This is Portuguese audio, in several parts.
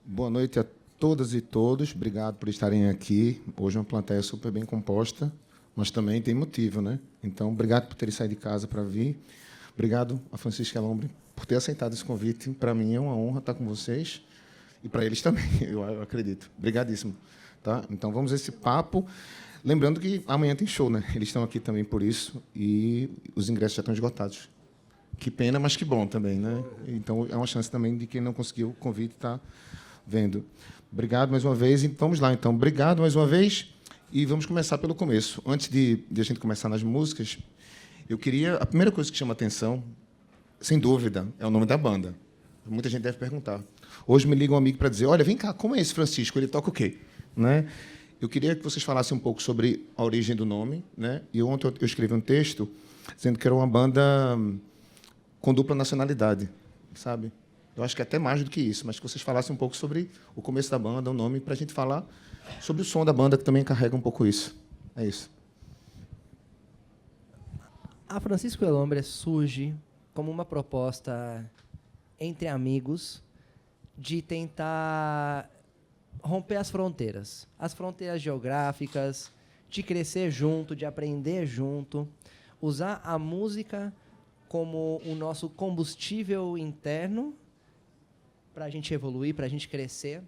Boa noite a todas e todos. Obrigado por estarem aqui. Hoje é uma plateia super bem composta, mas também tem motivo, né? Então, obrigado por terem saído de casa para vir. Obrigado a Francisca Elombre por ter aceitado esse convite. Para mim é uma honra estar com vocês e para eles também, eu acredito. Obrigadíssimo. Tá? Então, vamos a esse papo. Lembrando que amanhã tem show, né? Eles estão aqui também por isso e os ingressos já estão esgotados. Que pena, mas que bom também, né? Então, é uma chance também de quem não conseguiu o convite estar vendo. Obrigado mais uma vez. E vamos lá, então. Obrigado mais uma vez. E vamos começar pelo começo. Antes de a gente começar nas músicas, eu queria... A primeira coisa que chama atenção, sem dúvida, é o nome da banda. Muita gente deve perguntar. Hoje me liga um amigo para dizer, olha, vem cá, como é esse Francisco? Ele toca o quê? Né? Eu queria que vocês falassem um pouco sobre a origem do nome. Né? E ontem eu escrevi um texto dizendo que era uma banda com dupla nacionalidade, sabe? Eu acho que é até mais do que isso, mas que vocês falassem um pouco sobre o começo da banda, o nome, para a gente falar sobre o som da banda, que também carrega um pouco isso. É isso. A Francisco Elombre surge como uma proposta entre amigos de tentar romper as fronteiras geográficas, de crescer junto, de aprender junto, usar a música como o nosso combustível interno para a gente evoluir, para a gente crescer.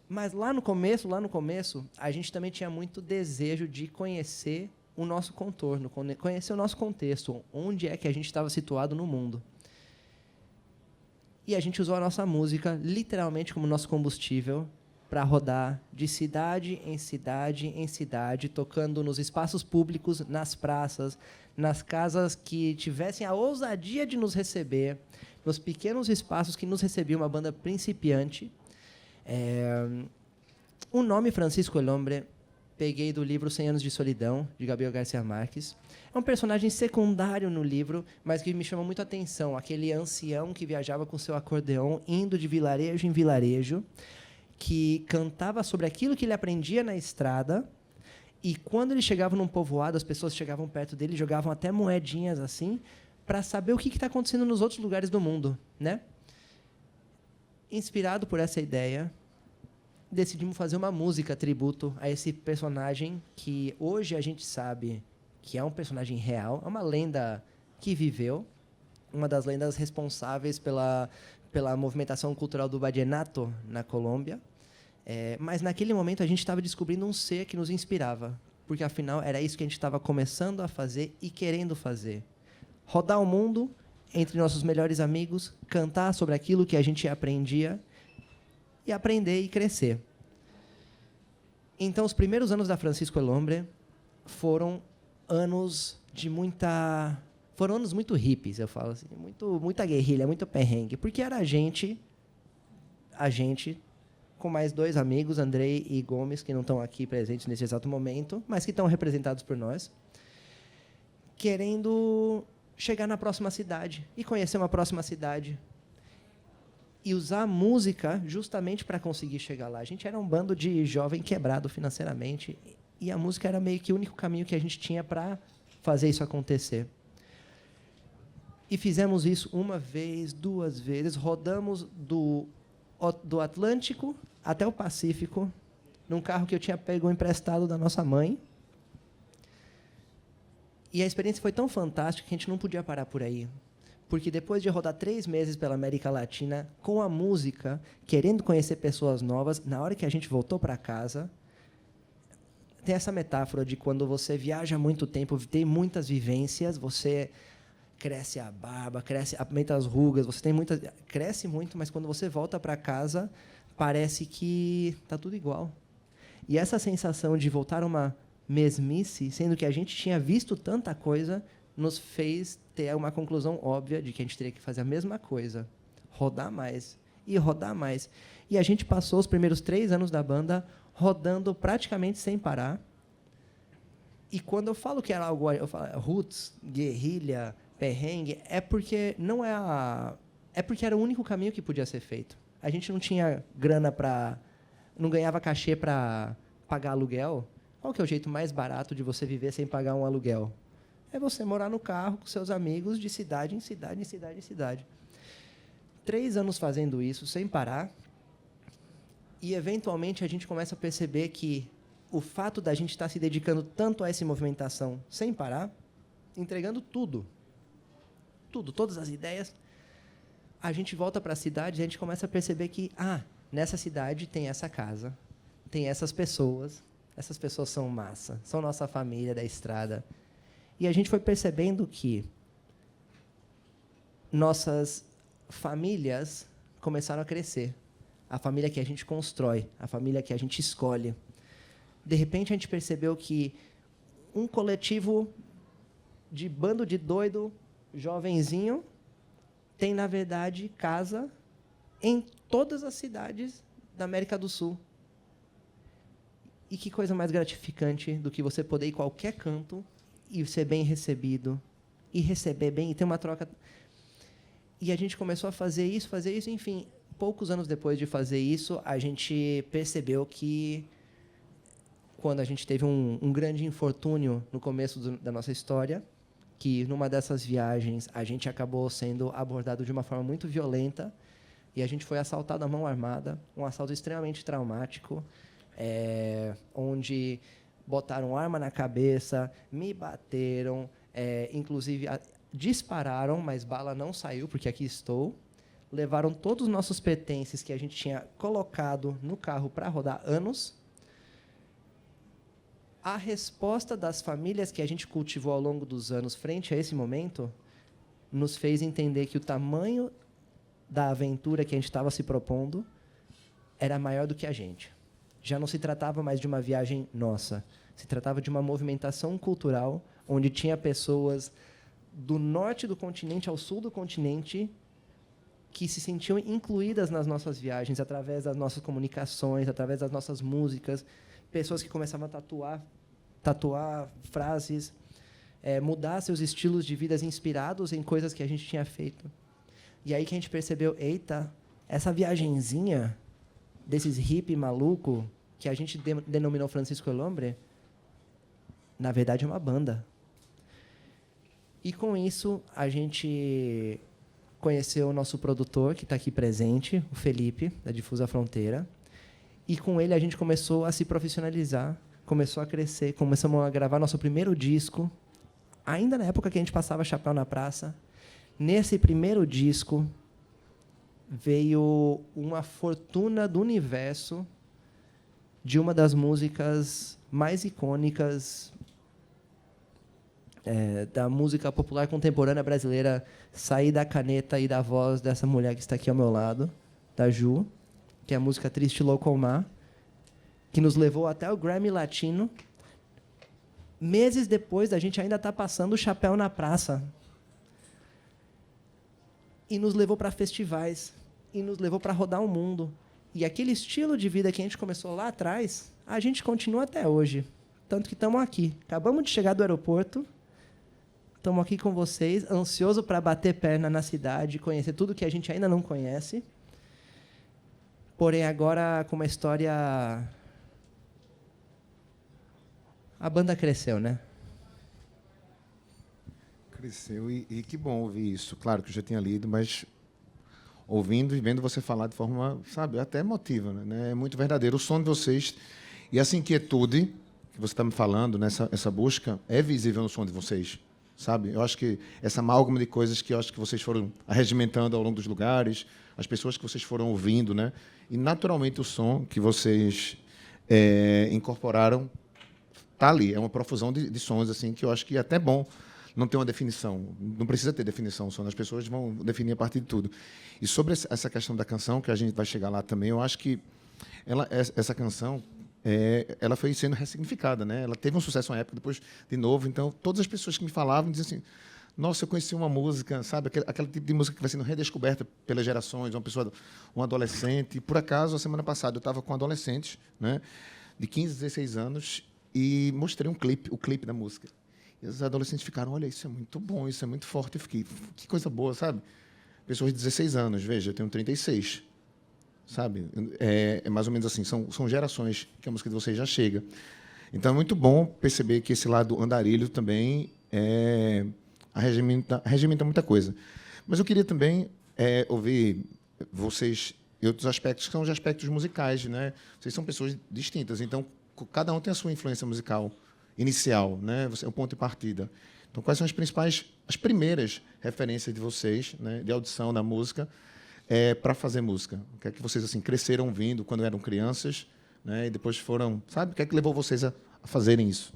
Mas lá no começo, a gente também tinha muito desejo de conhecer o nosso contorno, conhecer o nosso contexto, onde é que a gente estava situado no mundo. E a gente usou a nossa música literalmente como nosso combustível para rodar de cidade em cidade em cidade, tocando nos espaços públicos, nas praças, nas casas que tivessem a ousadia de nos receber, nos pequenos espaços que nos recebia uma banda principiante. O nome Francisco Elombre peguei do livro 100 Anos de Solidão, de Gabriel Garcia Marques. É um personagem secundário no livro, mas que me chamou muito a atenção. Aquele ancião que viajava com seu acordeão, indo de vilarejo em vilarejo, que cantava sobre aquilo que ele aprendia na estrada, e quando ele chegava num povoado, as pessoas chegavam perto dele, jogavam até moedinhas assim, para saber o que está acontecendo nos outros lugares do mundo, né? Inspirado por essa ideia, decidimos fazer uma música tributo a esse personagem que hoje a gente sabe que é um personagem real, é uma lenda que viveu, uma das lendas responsáveis pela movimentação cultural do vallenato na Colômbia. Mas, naquele momento, a gente estava descobrindo um ser que nos inspirava, porque, afinal, era isso que a gente estava começando a fazer e querendo fazer. Rodar o mundo entre nossos melhores amigos, cantar sobre aquilo que a gente aprendia e aprender e crescer. Então, os primeiros anos da Francisco Elombre foram anos de muita... Foram anos muito hippies, eu falo assim, muita guerrilha, muito perrengue, porque era a gente, com mais dois amigos, Andrei e Gomes, que não estão aqui presentes nesse exato momento, mas que estão representados por nós, querendo chegar na próxima cidade e conhecer uma próxima cidade. E usar a música justamente para conseguir chegar lá. A gente era um bando de jovem quebrado financeiramente, e a música era meio que o único caminho que a gente tinha para fazer isso acontecer. E fizemos isso uma vez, duas vezes, rodamos do Atlântico até o Pacífico, num carro que eu tinha pego emprestado da nossa mãe. E a experiência foi tão fantástica que a gente não podia parar por aí. Porque depois de rodar 3 meses pela América Latina, com a música, querendo conhecer pessoas novas, na hora que a gente voltou para casa, tem essa metáfora de quando você viaja muito tempo, tem muitas vivências, você cresce a barba, aumenta as rugas, cresce muito, mas quando você volta para casa, parece que está tudo igual. E essa sensação de voltar a uma mesmice, sendo que a gente tinha visto tanta coisa, nos fez ter uma conclusão óbvia de que a gente teria que fazer a mesma coisa, rodar mais e rodar mais. E a gente passou os primeiros 3 anos da banda rodando praticamente sem parar. E quando eu falo que era algo, eu falo roots, guerrilha, perrengue, é porque era o único caminho que podia ser feito. A gente não tinha grana não ganhava cachê para pagar aluguel. Qual que é o jeito mais barato de você viver sem pagar um aluguel? É você morar no carro com seus amigos de cidade em cidade, em cidade em cidade. 3 anos fazendo isso, sem parar, e, eventualmente, a gente começa a perceber que o fato da gente estar se dedicando tanto a essa movimentação sem parar, entregando tudo, todas as ideias, a gente volta para a cidade e a gente começa a perceber que, nessa cidade tem essa casa, tem essas pessoas são massa, são nossa família da estrada. E a gente foi percebendo que nossas famílias começaram a crescer. A família que a gente constrói, a família que a gente escolhe. De repente, a gente percebeu que um coletivo de bando de doido, jovenzinho, tem, na verdade, casa em todas as cidades da América do Sul. E que coisa mais gratificante do que você poder ir a qualquer canto e ser bem recebido, e receber bem, e ter uma troca. E a gente começou a fazer isso, enfim. Poucos anos depois de fazer isso, a gente percebeu que, quando a gente teve um grande infortúnio no começo da nossa história, que, numa dessas viagens, a gente acabou sendo abordado de uma forma muito violenta, e a gente foi assaltado à mão armada, um assalto extremamente traumático, onde botaram arma na cabeça, me bateram, inclusive dispararam, mas bala não saiu, porque aqui estou. Levaram todos os nossos pertences que a gente tinha colocado no carro para rodar anos. A resposta das famílias que a gente cultivou ao longo dos anos frente a esse momento nos fez entender que o tamanho da aventura que a gente estava se propondo era maior do que a gente. Já não se tratava mais de uma viagem nossa, se tratava de uma movimentação cultural onde tinha pessoas do norte do continente ao sul do continente que se sentiam incluídas nas nossas viagens através das nossas comunicações, através das nossas músicas, pessoas que começavam a tatuar frases, mudar seus estilos de vida inspirados em coisas que a gente tinha feito. E aí que a gente percebeu, eita, essa viagenzinha desses hippie maluco que a gente denominou Francisco El Hombre, na verdade é uma banda. E, com isso, a gente conheceu o nosso produtor, que está aqui presente, o Felipe, da Difusa Fronteira. E, com ele, a gente começou a se profissionalizar, começou a crescer, começamos a gravar nosso primeiro disco, ainda na época que a gente passava chapéu na praça. Nesse primeiro disco, veio uma fortuna do universo de uma das músicas mais icônicas da música popular contemporânea brasileira, sair da caneta e da voz dessa mulher que está aqui ao meu lado, da Ju, que é a música Triste Louco ao Mar, que nos levou até o Grammy Latino. Meses depois, a gente ainda está passando o chapéu na praça. E nos levou para festivais, e nos levou para rodar o mundo. E aquele estilo de vida que a gente começou lá atrás, a gente continua até hoje. Tanto que estamos aqui. Acabamos de chegar do aeroporto, estamos aqui com vocês, ansioso para bater perna na cidade, conhecer tudo que a gente ainda não conhece. Porém, agora com uma história... A banda cresceu, né? Cresceu, e que bom ouvir isso. Claro que eu já tinha lido, mas ouvindo e vendo você falar de forma, sabe, até emotiva, né? É muito verdadeiro. O som de vocês e essa inquietude que você está me falando, essa busca, é visível no som de vocês, sabe? Eu acho que essa amálgama de coisas que eu acho que vocês foram arregimentando ao longo dos lugares, as pessoas que vocês foram ouvindo, né? E, naturalmente, o som que vocês incorporaram está ali. É uma profusão de sons assim, que eu acho que é até bom não ter uma definição. Não precisa ter definição, só as pessoas vão definir a partir de tudo. E sobre essa questão da canção, que a gente vai chegar lá também, eu acho que essa canção ela foi sendo ressignificada, né? Ela teve um sucesso na época, depois de novo. Então, todas as pessoas que me falavam diziam assim: nossa, eu conheci uma música, sabe? Aquele tipo de música que vai sendo redescoberta pelas gerações, um adolescente. E, por acaso, a semana passada, eu estava com adolescentes, né, de 15, 16 anos, e mostrei o clipe da música. E os adolescentes ficaram: olha, isso é muito bom, isso é muito forte. Eu fiquei: que coisa boa, sabe? Pessoas de 16 anos, veja, eu tenho 36, sabe? É mais ou menos assim, são gerações que a música de vocês já chega. Então, é muito bom perceber que esse lado andarilho também regimenta muita coisa. Mas eu queria também ouvir vocês e outros aspectos que são os aspectos musicais, né? Vocês são pessoas distintas, então cada um tem a sua influência musical inicial, né? Você é o ponto de partida. Então, quais são as primeiras referências de vocês, né, de audição da música, para fazer música? O que é que vocês assim cresceram ouvindo quando eram crianças, né? E depois foram, sabe? O que é que levou vocês a fazerem isso?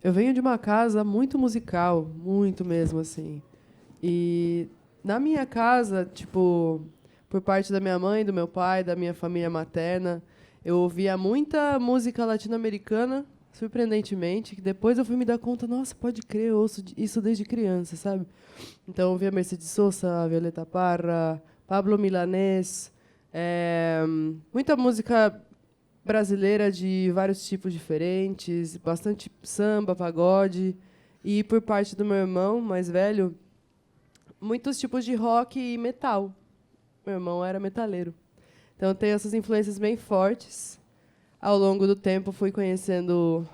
Eu venho de uma casa muito musical, muito mesmo, assim. E na minha casa, tipo, por parte da minha mãe, do meu pai, da minha família materna, eu ouvia muita música latino-americana, surpreendentemente, que depois eu fui me dar conta, nossa, pode crer, eu ouço isso desde criança, sabe? Então eu ouvia Mercedes Sosa, Violeta Parra, Pablo Milanés, muita música brasileira de vários tipos diferentes, bastante samba, pagode. E, por parte do meu irmão mais velho, muitos tipos de rock e metal. Meu irmão era metaleiro. Então, tem essas influências bem fortes. Ao longo do tempo, fui conhecendo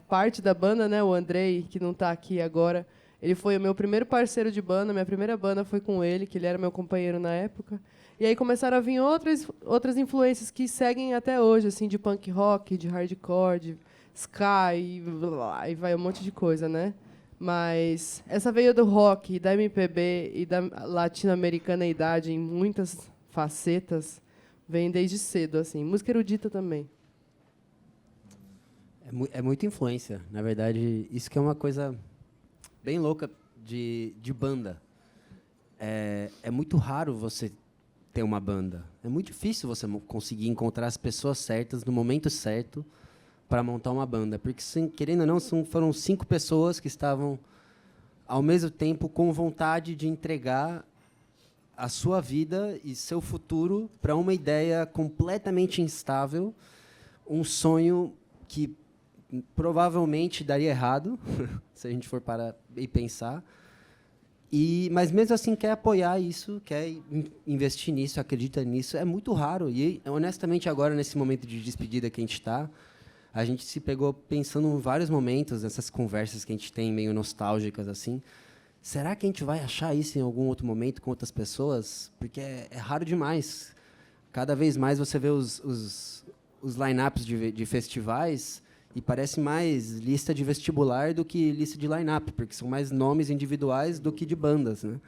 parte da banda, né? O Andrei, que não está aqui agora. Ele foi o meu primeiro parceiro de banda. Minha primeira banda foi com ele, que ele era meu companheiro na época. E aí começaram a vir outras influências que seguem até hoje, assim, de punk rock, de hardcore, de ska e vai um monte de coisa, né? Mas essa veio do rock, da MPB e da latino-americaneidade em muitas facetas, vem desde cedo, assim. Música erudita também. É muita influência. Na verdade, isso que é uma coisa bem louca de banda. É muito raro você ter uma banda. É muito difícil você conseguir encontrar as pessoas certas no momento certo para montar uma banda. Porque, querendo ou não, foram 5 pessoas que estavam, ao mesmo tempo, com vontade de entregar a sua vida e seu futuro para uma ideia completamente instável, um sonho que provavelmente daria errado, se a gente for parar e pensar, mas mesmo assim quer apoiar isso, quer investir nisso, acredita nisso. É muito raro. E, honestamente, agora, nesse momento de despedida que a gente está, a gente se pegou pensando em vários momentos, nessas conversas que a gente tem meio nostálgicas, assim. Será que a gente vai achar isso em algum outro momento com outras pessoas? Porque é raro demais. Cada vez mais você vê os line-ups de festivais e parece mais lista de vestibular do que lista de line-up, porque são mais nomes individuais do que de bandas, né?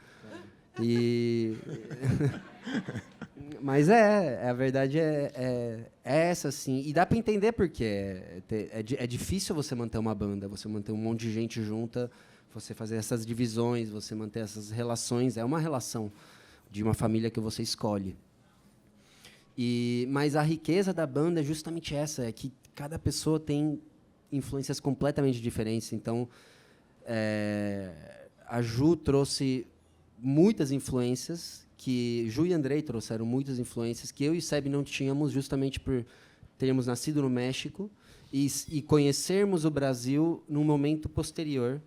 Mas a verdade é essa, assim. E dá para entender porque é difícil você manter uma banda, você manter um monte de gente junta, você fazer essas divisões, você manter essas relações. É uma relação de uma família que você escolhe. Mas a riqueza da banda é justamente essa, é que cada pessoa tem influências completamente diferentes. Então, a Ju trouxe muitas influências, que Ju e Andrei trouxeram muitas influências que eu e Seb não tínhamos, justamente por termos nascido no México e conhecermos o Brasil num momento posterior.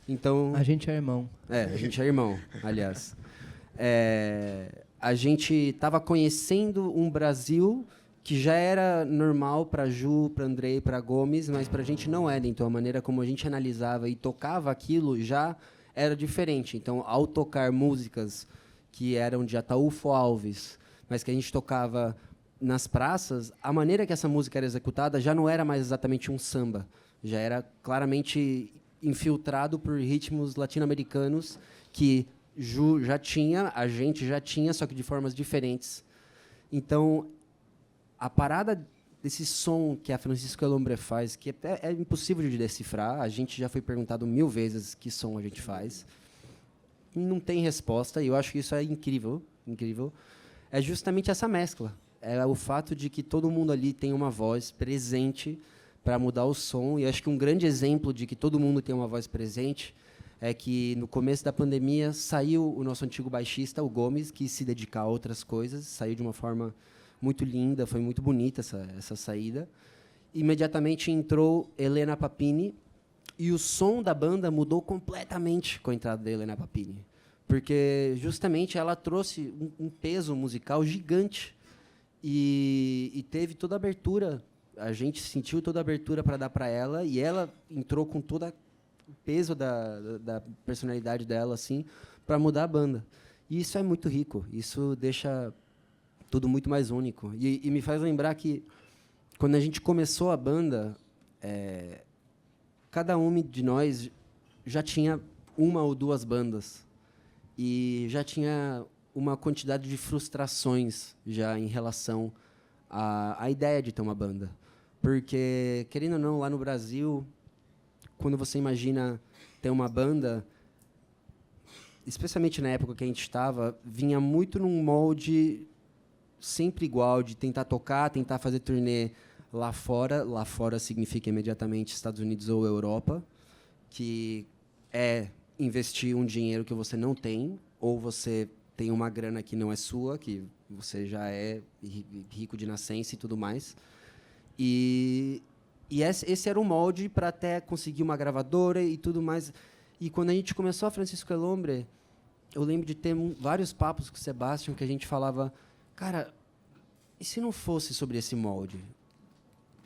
Então, a gente é irmão. A gente é irmão, aliás. A gente estava conhecendo um Brasil que já era normal para Ju, para Andrei, para Gomes, mas para a gente não era. Então, a maneira como a gente analisava e tocava aquilo já era diferente. Então, ao tocar músicas que eram de Ataúfo Alves, mas que a gente tocava nas praças, a maneira que essa música era executada já não era mais exatamente um samba. Já era claramente infiltrado por ritmos latino-americanos que Ju já tinha, a gente já tinha, só que de formas diferentes. Então, a parada desse som que a Francisco El Hombre faz, que é impossível de decifrar, a gente já foi perguntado 1000 vezes que som a gente faz, não tem resposta, e eu acho que isso é incrível, incrível. É justamente essa mescla. É o fato de que todo mundo ali tem uma voz presente para mudar o som, e acho que um grande exemplo de que todo mundo tem uma voz presente é que, no começo da pandemia, saiu o nosso antigo baixista, o Gomes, que se dedicar a outras coisas, saiu de uma forma muito linda, foi muito bonita essa saída. Imediatamente entrou Helena Papini, e o som da banda mudou completamente com a entrada da Helena Papini, porque, justamente, ela trouxe um peso musical gigante e teve toda a abertura. A gente sentiu toda a abertura para dar para ela, e ela entrou com toda peso da personalidade dela, assim, para mudar a banda. E isso é muito rico, isso deixa tudo muito mais único. E me faz lembrar que, quando a gente começou a banda, cada um de nós já tinha uma ou duas bandas. E já tinha uma quantidade de frustrações já em relação à ideia de ter uma banda. Porque, querendo ou não, lá no Brasil, quando você imagina ter uma banda, especialmente na época que a gente estava, vinha muito num molde sempre igual, de tentar tocar, tentar fazer turnê lá fora. Lá fora significa imediatamente Estados Unidos ou Europa, que é investir um dinheiro que você não tem, ou você tem uma grana que não é sua, que você já é rico de nascença e tudo mais. E esse era o molde para até conseguir uma gravadora e tudo mais. E quando a gente começou a Francisco El Hombre, eu lembro de ter vários papos com o Sebastian que a gente falava, cara, e se não fosse sobre esse molde?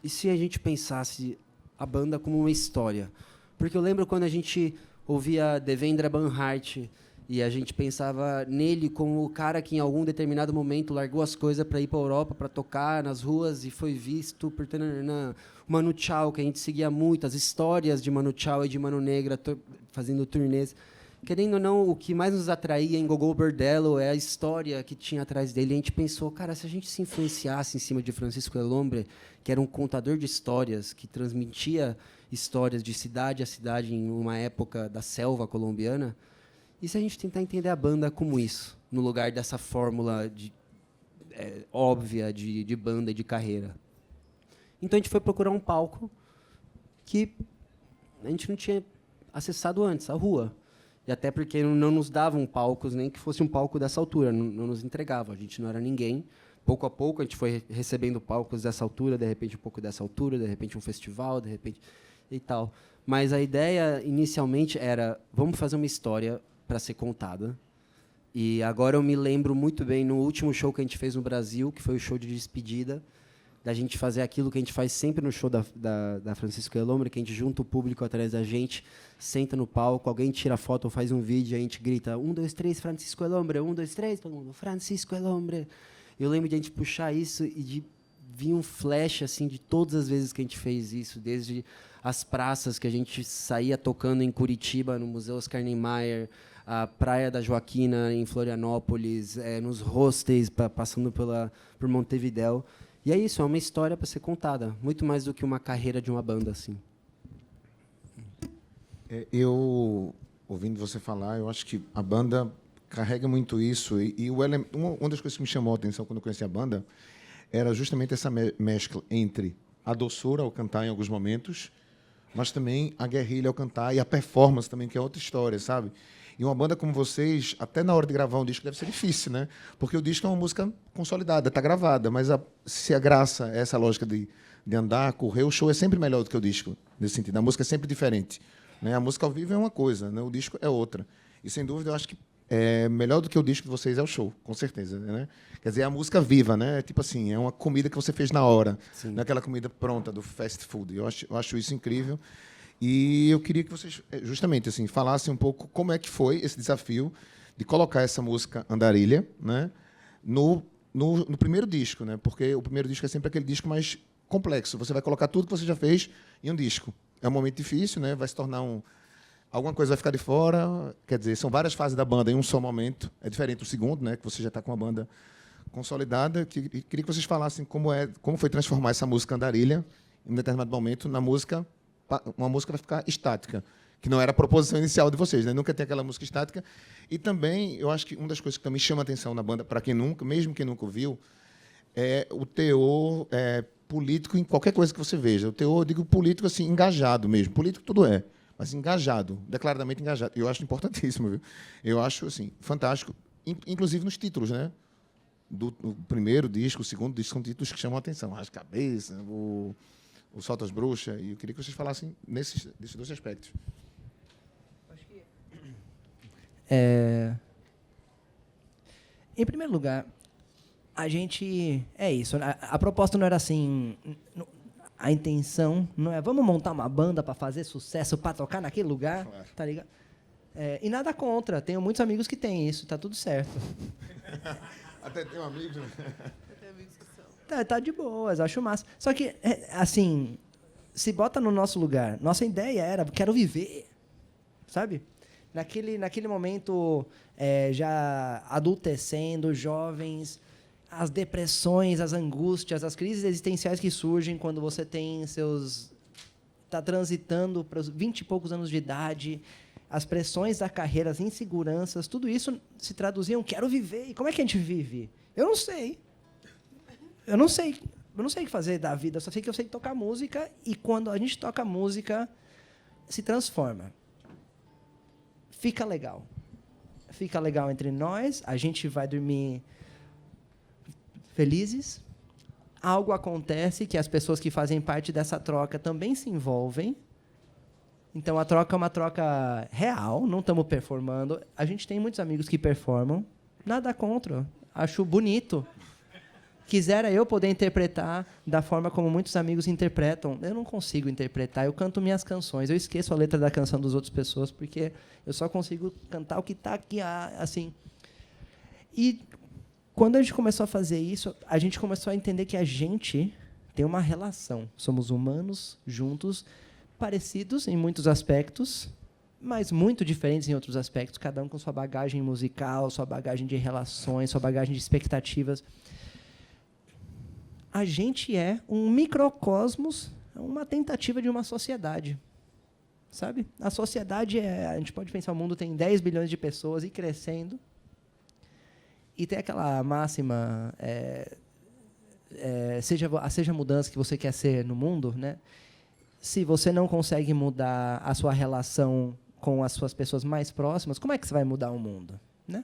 E se a gente pensasse a banda como uma história? Porque eu lembro quando a gente ouvia Devendra Banhart e a gente pensava nele como o cara que em algum determinado momento largou as coisas para ir para a Europa, para tocar nas ruas e foi visto por Manu Chao, que a gente seguia muito, as histórias de Manu Chao e de Mano Negra fazendo turnês. Querendo ou não, o que mais nos atraía em Gogol Bordello é a história que tinha atrás dele. A gente pensou, cara, se a gente se influenciasse em cima de Francisco El Hombre, que era um contador de histórias, que transmitia histórias de cidade a cidade em uma época da selva colombiana, e se a gente tentar entender a banda como isso, no lugar dessa fórmula óbvia de banda e de carreira? Então a gente foi procurar um palco que a gente não tinha acessado antes, a rua. E até porque não nos davam palcos, nem que fosse um palco dessa altura, não nos entregavam, a gente não era ninguém. Pouco a pouco a gente foi recebendo palcos dessa altura, de repente um pouco dessa altura, de repente um festival, de repente e tal. Mas a ideia inicialmente era, vamos fazer uma história para ser contada. E agora eu me lembro muito bem, no último show que a gente fez no Brasil, que foi o show de despedida, da gente fazer aquilo que a gente faz sempre no show da Francisco El Hombre, que a gente junta o público atrás da gente, senta no palco, alguém tira foto ou faz um vídeo, a gente grita 1, 2, 3, Francisco El Hombre, 1, 2, 3, todo mundo, Francisco El Hombre. Eu lembro de a gente puxar isso e de vir um flash assim, de todas as vezes que a gente fez isso, desde as praças que a gente saía tocando em Curitiba, no Museu Oscar Niemeyer, a Praia da Joaquina, em Florianópolis, nos hostels, passando por Montevidéu. E é isso, é uma história para ser contada, muito mais do que uma carreira de uma banda, assim. Eu, ouvindo você falar, eu acho que a banda carrega muito isso. E uma das coisas que me chamou a atenção quando eu conheci a banda era justamente essa mescla entre a doçura ao cantar em alguns momentos, mas também a guerrilha ao cantar e a performance também, que é outra história, sabe? E uma banda como vocês, até na hora de gravar um disco deve ser difícil, né? Porque o disco é uma música consolidada, está gravada, mas se a graça é essa lógica de andar, correr, o show é sempre melhor do que o disco, nesse sentido. A música é sempre diferente, né? A música ao vivo é uma coisa, né? O disco é outra. E, sem dúvida, eu acho que melhor do que o disco de vocês é o show, com certeza, né? Quer dizer, é a música viva, né? Tipo assim, é uma comida que você fez na hora, não é aquela comida pronta do fast food. Eu acho isso incrível. E eu queria que vocês, justamente, assim, falassem um pouco como é que foi esse desafio de colocar essa música Andarilha, né, no primeiro disco, né? Porque o primeiro disco é sempre aquele disco mais complexo. Você vai colocar tudo que você já fez em um disco. É um momento difícil, né? Vai se tornar alguma coisa vai ficar de fora. Quer dizer, são várias fases da banda em um só momento. É diferente do segundo, né? Que você já está com a banda consolidada. Queria que vocês falassem como foi transformar essa música Andarilha, em um determinado momento, na música. Uma música vai ficar estática, que não era a proposição inicial de vocês, né? Nunca tem aquela música estática. E também, eu acho que uma das coisas que também chama a atenção na banda, para quem nunca, mesmo quem nunca ouviu, é o teor político em qualquer coisa que você veja. O teor, eu digo político, assim, engajado mesmo. Político tudo é, mas engajado, declaradamente engajado. Eu acho importantíssimo, viu? Eu acho, assim, fantástico, inclusive nos títulos, né? Do primeiro disco, o segundo disco, são títulos que chamam a atenção. As Cabeças, o Solta as Bruxas, e eu queria que vocês falassem desses dois aspectos. Acho que em primeiro lugar, a gente... É isso. A proposta não era assim... A intenção não é vamos montar uma banda para fazer sucesso, para tocar naquele lugar, Claro. tá ligado? E nada contra. Tenho muitos amigos que têm isso, tá tudo certo. Até tem um amigo, né? Tá de boas, acho massa. Só que, assim, se bota no nosso lugar. Nossa ideia era, quero viver, sabe? Naquele momento, já adultecendo, jovens, as depressões, as angústias, as crises existenciais que surgem quando você tem está transitando para os 20 e poucos anos de idade, as pressões da carreira, as inseguranças, tudo isso se traduziam, quero viver. E como é que a gente vive? Eu não sei. Eu não sei o que fazer da vida, eu só sei que eu sei tocar música e quando a gente toca música, se transforma. Fica legal. Fica legal entre nós, a gente vai dormir felizes. Algo acontece que as pessoas que fazem parte dessa troca também se envolvem. Então, a troca é uma troca real, não estamos performando. A gente tem muitos amigos que performam. Nada contra. Acho bonito. Quisera eu poder interpretar da forma como muitos amigos interpretam. Eu não consigo interpretar. Eu canto minhas canções. Eu esqueço a letra da canção das outras pessoas, porque eu só consigo cantar o que está aqui, assim. E quando a gente começou a fazer isso, a gente começou a entender que a gente tem uma relação. Somos humanos, juntos, parecidos em muitos aspectos, mas muito diferentes em outros aspectos, cada um com sua bagagem musical, sua bagagem de relações, sua bagagem de expectativas. A gente é um microcosmos, uma tentativa de uma sociedade. Sabe? A sociedade a gente pode pensar, o mundo tem 10 bilhões de pessoas e crescendo. E tem aquela máxima, seja a mudança que você quer ser no mundo, né? Se você não consegue mudar a sua relação com as suas pessoas mais próximas, como é que você vai mudar o mundo? Né?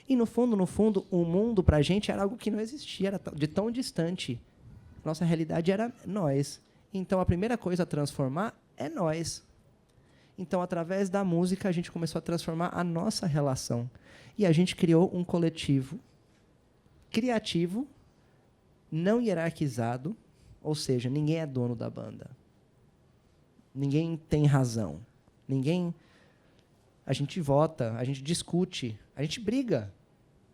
E, no fundo, o mundo, para a gente, era algo que não existia, era de tão distante. Nossa realidade era nós. Então, a primeira coisa a transformar é nós. Então, através da música, a gente começou a transformar a nossa relação. E a gente criou um coletivo criativo, não hierarquizado, ou seja, ninguém é dono da banda. Ninguém tem razão. A gente vota, a gente discute, a gente briga.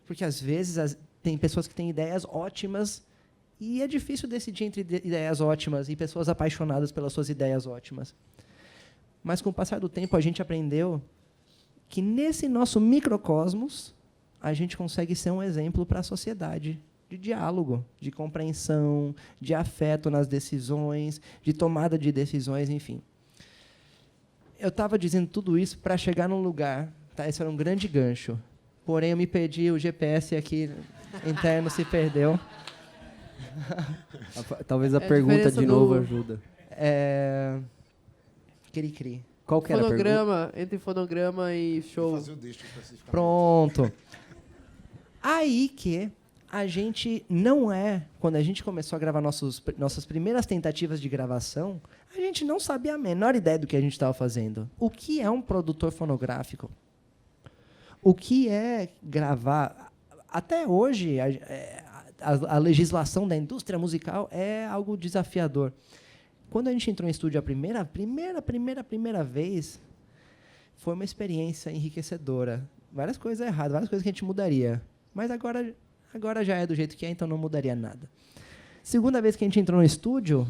Porque, às vezes, tem pessoas que têm ideias ótimas e é difícil decidir entre ideias ótimas e pessoas apaixonadas pelas suas ideias ótimas. Mas, com o passar do tempo, a gente aprendeu que, nesse nosso microcosmos, a gente consegue ser um exemplo para a sociedade de diálogo, de compreensão, de afeto nas decisões, de tomada de decisões, enfim. Eu estava dizendo tudo isso para chegar num lugar, tá? Esse era um grande gancho. Porém, eu me perdi, o GPS aqui interno se perdeu. Talvez a pergunta de novo ajuda. Cri-cri. Qual que era a pergunta? Fonograma, entre fonograma e show. Fazer o disco especificamente. Pronto. Aí que a gente não quando a gente começou a gravar nossas primeiras tentativas de gravação, a gente não sabia a menor ideia do que a gente estava fazendo. O que é um produtor fonográfico? O que é gravar? Até hoje, a legislação da indústria musical é algo desafiador. Quando a gente entrou em estúdio a primeira vez, foi uma experiência enriquecedora. Várias coisas erradas, várias coisas que a gente mudaria. Mas agora já é do jeito que é, então não mudaria nada. Segunda vez que a gente entrou no estúdio,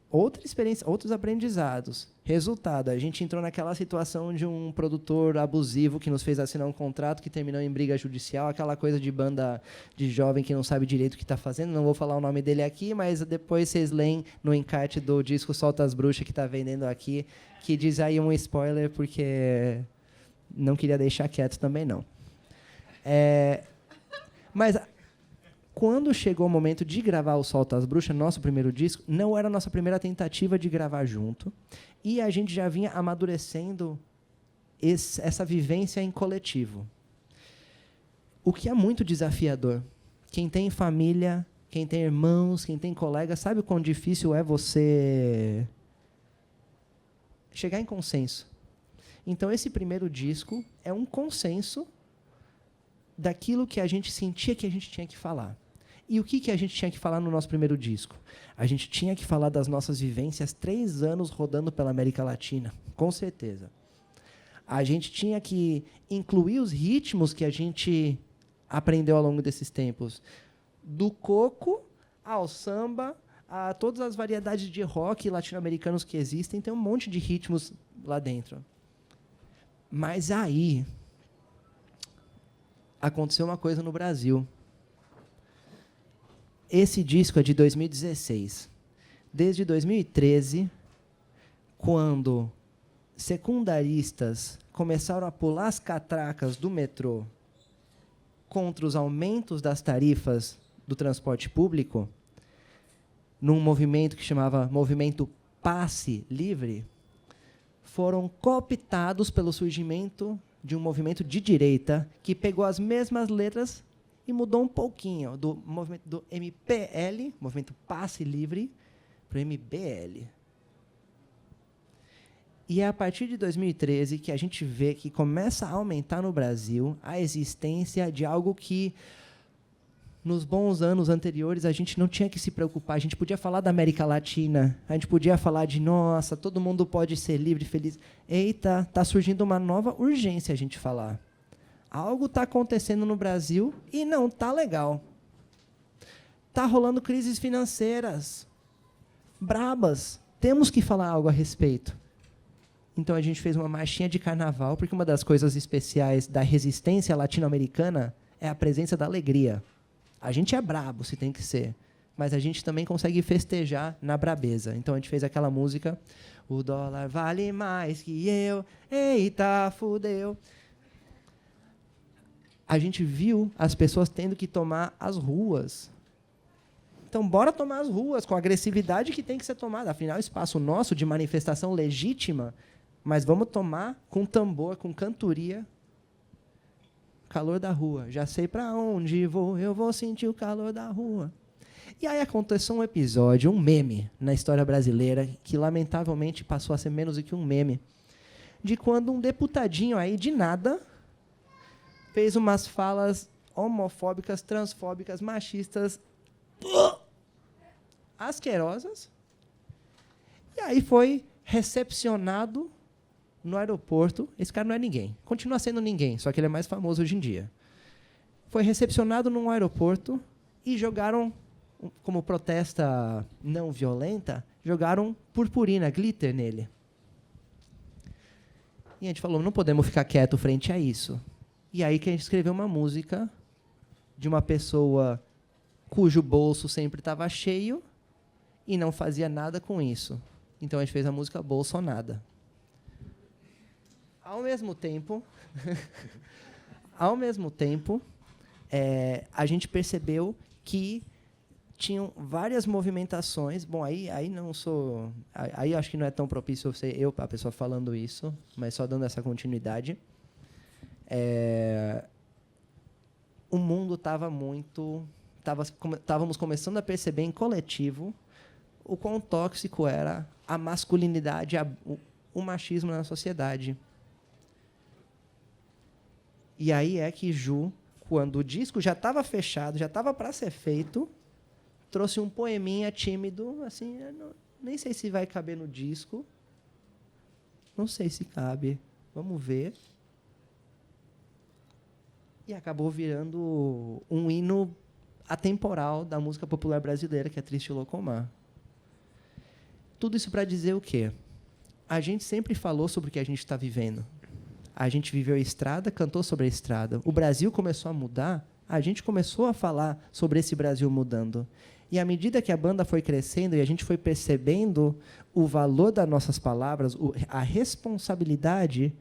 outra experiência, outros aprendizados. Resultado, a gente entrou naquela situação de um produtor abusivo que nos fez assinar um contrato que terminou em briga judicial, aquela coisa de banda de jovem que não sabe direito o que está fazendo. Não vou falar o nome dele aqui, mas depois vocês leem no encarte do disco Solta as Bruxas que está vendendo aqui, que diz aí um spoiler, porque não queria deixar quieto também, não. Mas quando chegou o momento de gravar o Solta as Bruxas, nosso primeiro disco, não era a nossa primeira tentativa de gravar junto. E a gente já vinha amadurecendo essa vivência em coletivo. O que é muito desafiador. Quem tem família, quem tem irmãos, quem tem colegas, sabe o quão difícil é você chegar em consenso. Então, esse primeiro disco é um consenso daquilo que a gente sentia que a gente tinha que falar. E o que a gente tinha que falar no nosso primeiro disco? A gente tinha que falar das nossas vivências 3 anos rodando pela América Latina, com certeza. A gente tinha que incluir os ritmos que a gente aprendeu ao longo desses tempos. Do coco ao samba, a todas as variedades de rock latino-americanos que existem, tem um monte de ritmos lá dentro. Mas aí aconteceu uma coisa no Brasil. Esse disco é de 2016. Desde 2013, quando secundaristas começaram a pular as catracas do metrô contra os aumentos das tarifas do transporte público, num movimento que chamava Movimento Passe Livre, foram cooptados pelo surgimento de um movimento de direita que pegou as mesmas letras e mudou um pouquinho do movimento do MPL, Movimento Passe Livre, para o MBL. E é a partir de 2013 que a gente vê que começa a aumentar no Brasil a existência de algo que, nos bons anos anteriores, a gente não tinha que se preocupar. A gente podia falar da América Latina, a gente podia falar de, nossa, todo mundo pode ser livre e feliz. Eita, está surgindo uma nova urgência a gente falar. Algo está acontecendo no Brasil e não está legal. Está rolando crises financeiras brabas. Temos que falar algo a respeito. Então, a gente fez uma marchinha de carnaval, porque uma das coisas especiais da resistência latino-americana é a presença da alegria. A gente é brabo, se tem que ser, mas a gente também consegue festejar na brabeza. Então, a gente fez aquela música, o dólar vale mais que eu, eita, fudeu. A gente viu as pessoas tendo que tomar as ruas. Então, bora tomar as ruas com a agressividade que tem que ser tomada. Afinal, espaço nosso de manifestação legítima, mas vamos tomar com tambor, com cantoria. Calor da rua. Já sei para onde vou, eu vou sentir o calor da rua. E aí aconteceu um episódio, um meme na história brasileira, que lamentavelmente passou a ser menos do que um meme, de quando um deputadinho aí, de nada, fez umas falas homofóbicas, transfóbicas, machistas, asquerosas, e aí foi recepcionado no aeroporto. Esse cara não é ninguém. Continua sendo ninguém, só que ele é mais famoso hoje em dia. Foi recepcionado num aeroporto e jogaram, como protesta não violenta, jogaram purpurina, glitter nele. E a gente falou, não podemos ficar quieto frente a isso. E aí que a gente escreveu uma música de uma pessoa cujo bolso sempre estava cheio e não fazia nada com isso. Então, a gente fez a música Bolsonada. Ao mesmo tempo, a gente percebeu que tinham várias movimentações. Bom, aí não sou... Aí acho que não é tão propício ser eu, a pessoa falando isso, mas só dando essa continuidade. O mundo estava muito... Estávamos começando a perceber em coletivo o quão tóxico era a masculinidade, o machismo na sociedade. E aí é que Ju, quando o disco já estava fechado, já estava para ser feito, trouxe um poeminha tímido, assim, nem sei se vai caber no disco. Não sei se cabe. Vamos ver. E acabou virando um hino atemporal da música popular brasileira, que é Triste Locomar. Tudo isso para dizer o quê? A gente sempre falou sobre o que a gente está vivendo. A gente viveu a estrada, cantou sobre a estrada. O Brasil começou a mudar, a gente começou a falar sobre esse Brasil mudando. E à medida que a banda foi crescendo e a gente foi percebendo o valor das nossas palavras, a responsabilidade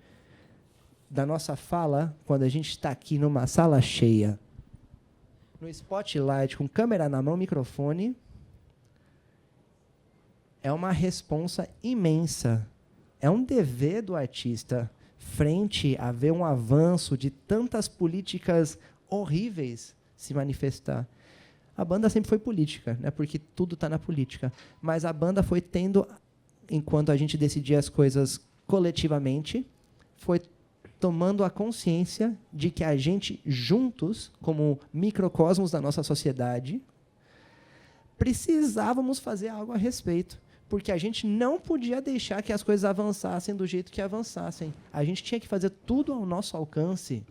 da nossa fala, quando a gente está aqui numa sala cheia, no spotlight, com câmera na mão, microfone, é uma responsa imensa. É um dever do artista, frente a ver um avanço de tantas políticas horríveis se manifestar. A banda sempre foi política, né, porque tudo está na política. Mas a banda foi tendo, enquanto a gente decidia as coisas coletivamente, foi tomando a consciência de que a gente, juntos, como microcosmos da nossa sociedade, precisávamos fazer algo a respeito, porque a gente não podia deixar que as coisas avançassem do jeito que avançassem. A gente tinha que fazer tudo ao nosso alcance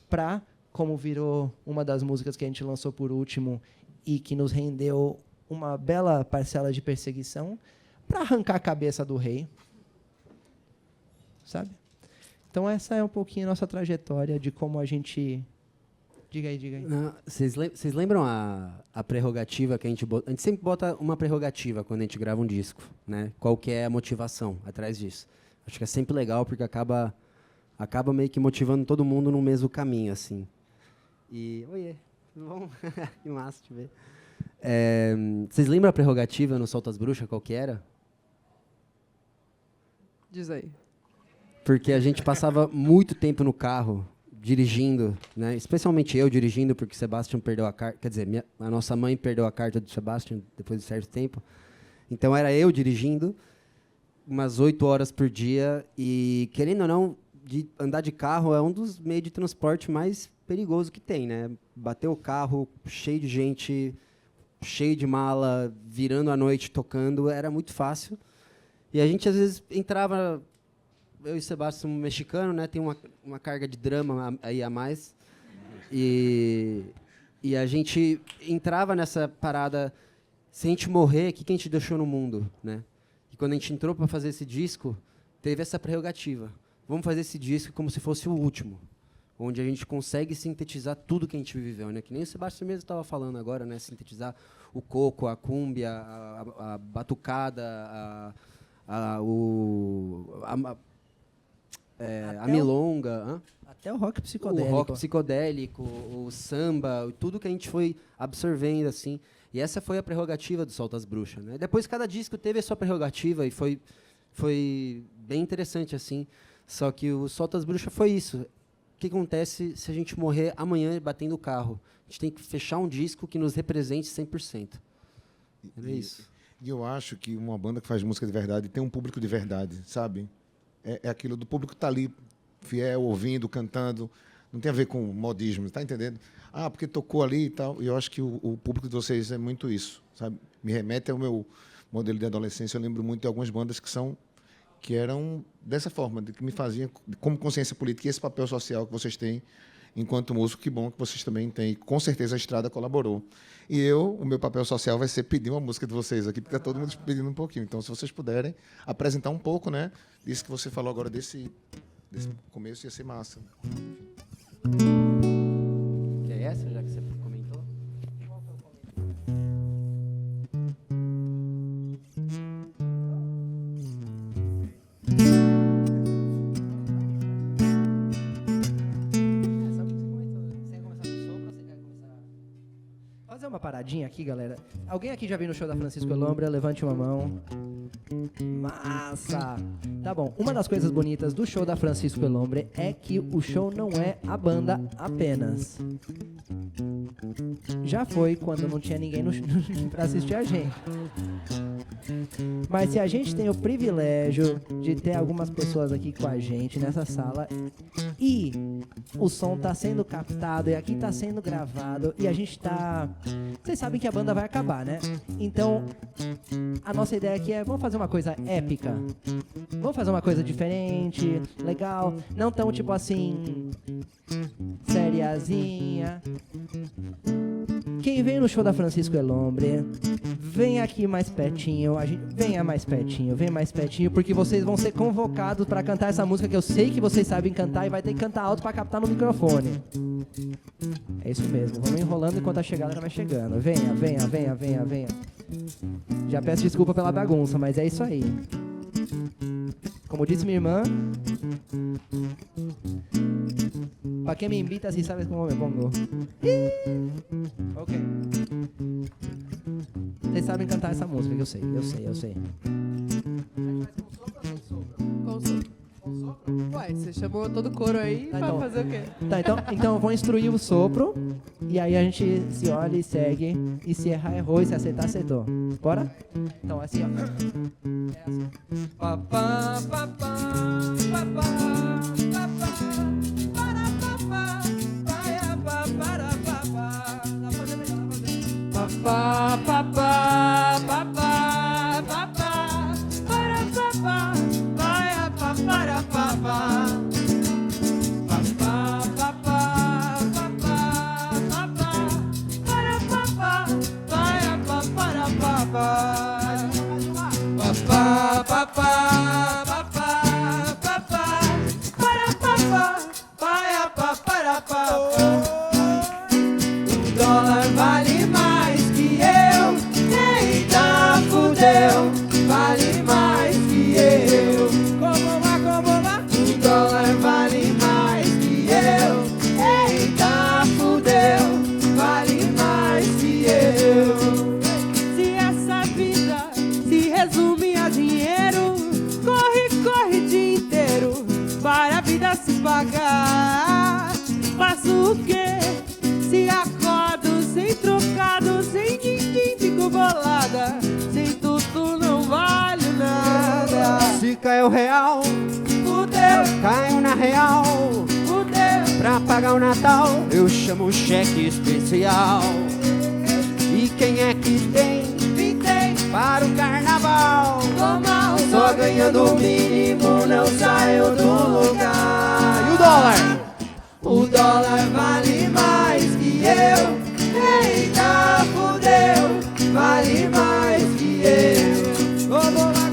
para, como virou uma das músicas que a gente lançou por último e que nos rendeu uma bela parcela de perseguição, para arrancar a cabeça do rei. Sabe? Então, essa é um pouquinho a nossa trajetória de como a gente... Diga aí. Vocês lembram a prerrogativa que a gente bota? A gente sempre bota uma prerrogativa quando a gente grava um disco, né? Qual que é a motivação atrás disso? Acho que é sempre legal, porque acaba meio que motivando todo mundo no mesmo caminho, assim. E... Oiê, tudo bom? Que massa te ver. Vocês lembram a prerrogativa no Solta as Bruxas, qual que era? Diz aí. Porque a gente passava muito tempo no carro, dirigindo, né? Especialmente eu dirigindo, porque o Sebastian perdeu a carta. Quer dizer, a nossa mãe perdeu a carta do Sebastian depois de certo tempo. Então, era eu dirigindo umas 8 horas por dia. E, querendo ou não, andar de carro é um dos meios de transporte mais perigoso que tem, né? Bater o carro cheio de gente, cheio de mala, virando à noite, tocando, era muito fácil. E a gente, às vezes, entrava... Eu e o Sebastião somos mexicano, né? Tem uma carga de drama aí a mais. E a gente entrava nessa parada, se a gente morrer, o que a gente deixou no mundo, né? E quando a gente entrou para fazer esse disco, teve essa prerrogativa. Vamos fazer esse disco como se fosse o último, onde a gente consegue sintetizar tudo que a gente viveu, né? Que nem o Sebastião mesmo estava falando agora, né? Sintetizar o coco, a cúmbia, a batucada, a milonga, até o rock psicodélico. O rock psicodélico, o samba, tudo que a gente foi absorvendo, assim. E essa foi a prerrogativa do Solta as Bruxas, né? Depois, cada disco teve a sua prerrogativa e foi bem interessante, assim. Só que o Solta as Bruxas foi isso. O que acontece se a gente morrer amanhã batendo o carro? A gente tem que fechar um disco que nos represente 100%. É isso. E eu acho que uma banda que faz música de verdade tem um público de verdade, sabe? É aquilo do público que está ali, fiel, ouvindo, cantando. Não tem a ver com modismo, está entendendo? Ah, porque tocou ali e tal. E eu acho que o público de vocês é muito isso, sabe? Me remete ao meu modelo de adolescência. Eu lembro muito de algumas bandas que eram dessa forma, que me faziam como consciência política, e esse papel social que vocês têm enquanto músico, que bom que vocês também têm. Com certeza a Estrada colaborou. E o meu papel social vai ser pedir uma música de vocês aqui, porque está todo mundo pedindo um pouquinho. Então, se vocês puderem apresentar um pouco, né, disso que você falou agora, desse começo, ia ser massa. Que é essa, já que você comentou? Fazer uma paradinha aqui, galera. Alguém aqui já veio no show da Francisco Elombra? Levante uma mão. Massa! Tá bom. Uma das coisas bonitas do show da Francisco Elombra é que o show não é a banda apenas. Já foi quando não tinha ninguém pra assistir a gente. Mas se a gente tem o privilégio de ter algumas pessoas aqui com a gente nessa sala e o som tá sendo captado e aqui tá sendo gravado e a gente tá... Vocês sabem que a banda vai acabar, né? Então, a nossa ideia aqui é, vamos fazer uma coisa épica. Vamos fazer uma coisa diferente, legal. Não tão tipo assim, seriazinha. Quem vem no show da Francisco Elombre, vem aqui mais pertinho, venha mais pertinho, porque vocês vão ser convocados para cantar essa música que eu sei que vocês sabem cantar e vai ter que cantar alto para captar no microfone. É isso mesmo, vamos enrolando enquanto a chegada vai chegando. Venha. Já peço desculpa pela bagunça, mas é isso aí. Como disse minha irmã, pra quem me invita, assim sabe como me pongo. Ok. Vocês sabem cantar essa música, que eu sei. Com sopro. Ué, você chamou todo o coro aí Tá, pra então. fazer o quê? Tá, então eu vou instruir o sopro. E aí a gente se olha e segue. E se errar, errou. E se acertar, acertou. Bora? Então, assim, ó. É assim. Pá, pá, pá, pá, pá, pá, pá, pá, para, pá, pá, paia, pá, para, pá, pá. Dá pra fazer melhor, dá pra fazer. Pá, pá, pá, pá. O dólar vale mais que eu, eita fudeu, vale mais que eu. Como lá? O dólar vale mais que eu, eita fudeu, vale mais que eu. Se essa vida se resume a dinheiro, corre o dia inteiro para a vida se pagar. Faço o quê? Se acordo sem trocado, sem din-din, fico bolada, sem tudo não vale nada. Se cai o real, Fudeu, caiu na real. fudeu, Pra pagar o Natal, eu chamo o cheque especial. E quem é que tem vintém, para o carnaval? tô mal, só ganhando o mínimo, não saio do lugar. E o dólar? O dólar vale mais que eu, eita fudeu, vale mais que eu. Como lá?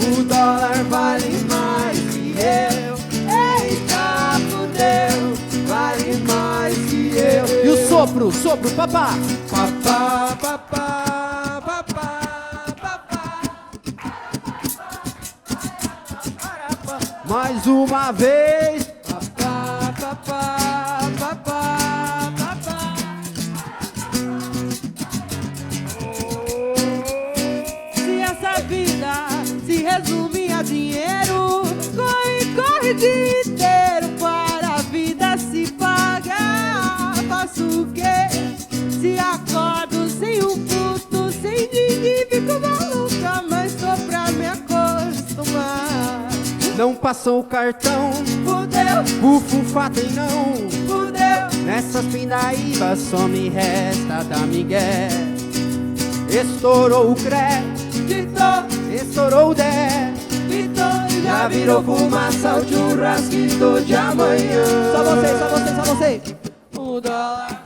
O dólar vale mais que eu, eita fudeu, vale mais que eu. E o sopro, papá? Papá, papá, papá, papá. Mais uma vez. Papá, papá, papá, papá. Se essa vida se resume a dinheiro, corre o dia inteiro para a vida se pagar. Faço o quê? Se acordo sem um puto, sem din-din, fico maluca, mas tô pra me acostumar. Não passou o cartão, Fudeu, o Fufá tem não. fudeu, Nessas pindaíbas só me resta dar migué. Estourou o crédito, estourou o dé. já virou fumaça o churrasquito de amanhã. Só você. O dólar.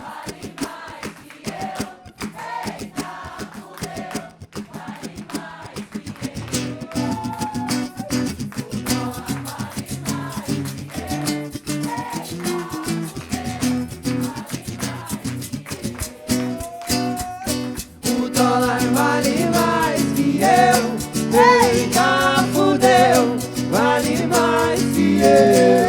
O dólar vale mais que eu, eita fudeu, vale mais que eu.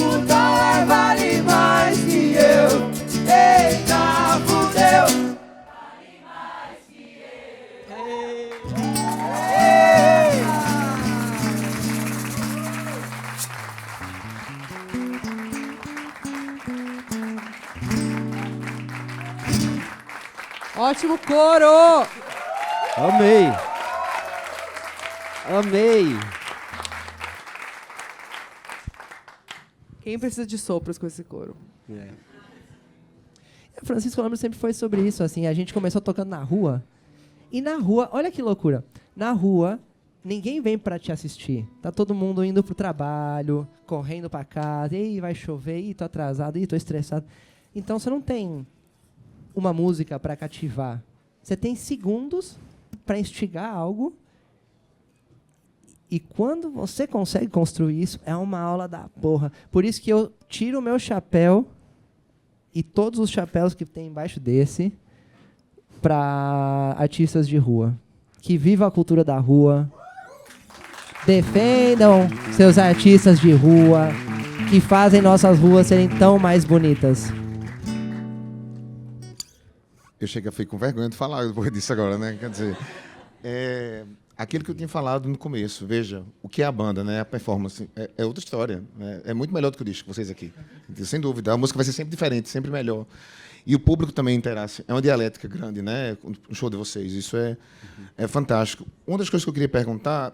O dólar vale mais que eu, eita fudeu. Ótimo coro! Amei. Amei. Quem precisa de sopros com esse coro? É. Francisco Lambro sempre foi sobre isso, assim, a gente começou tocando na rua, e na rua, olha que loucura, na rua, ninguém vem pra te assistir, tá todo mundo indo pro trabalho, correndo pra casa, ei, vai chover, ih, tô atrasado, ih, tô estressado, então você não tem uma música pra cativar, você tem segundos pra instigar algo, e quando você consegue construir isso, é uma aula da porra, por isso que eu tiro o meu chapéu e todos os chapéus que tem embaixo desse para artistas de rua. Que viva a cultura da rua. Defendam seus artistas de rua que fazem nossas ruas serem tão mais bonitas. Eu cheguei a ficar com vergonha de falar depois disso agora, né? Quer dizer, aquilo que eu tinha falado no começo, veja, o que é a banda, né? A performance é outra história, né? É muito melhor do que o disco, vocês aqui. Sem dúvida, a música vai ser sempre diferente, sempre melhor. E o público também interage. É uma dialética grande, né? O show de vocês, isso é fantástico. Uma das coisas que eu queria perguntar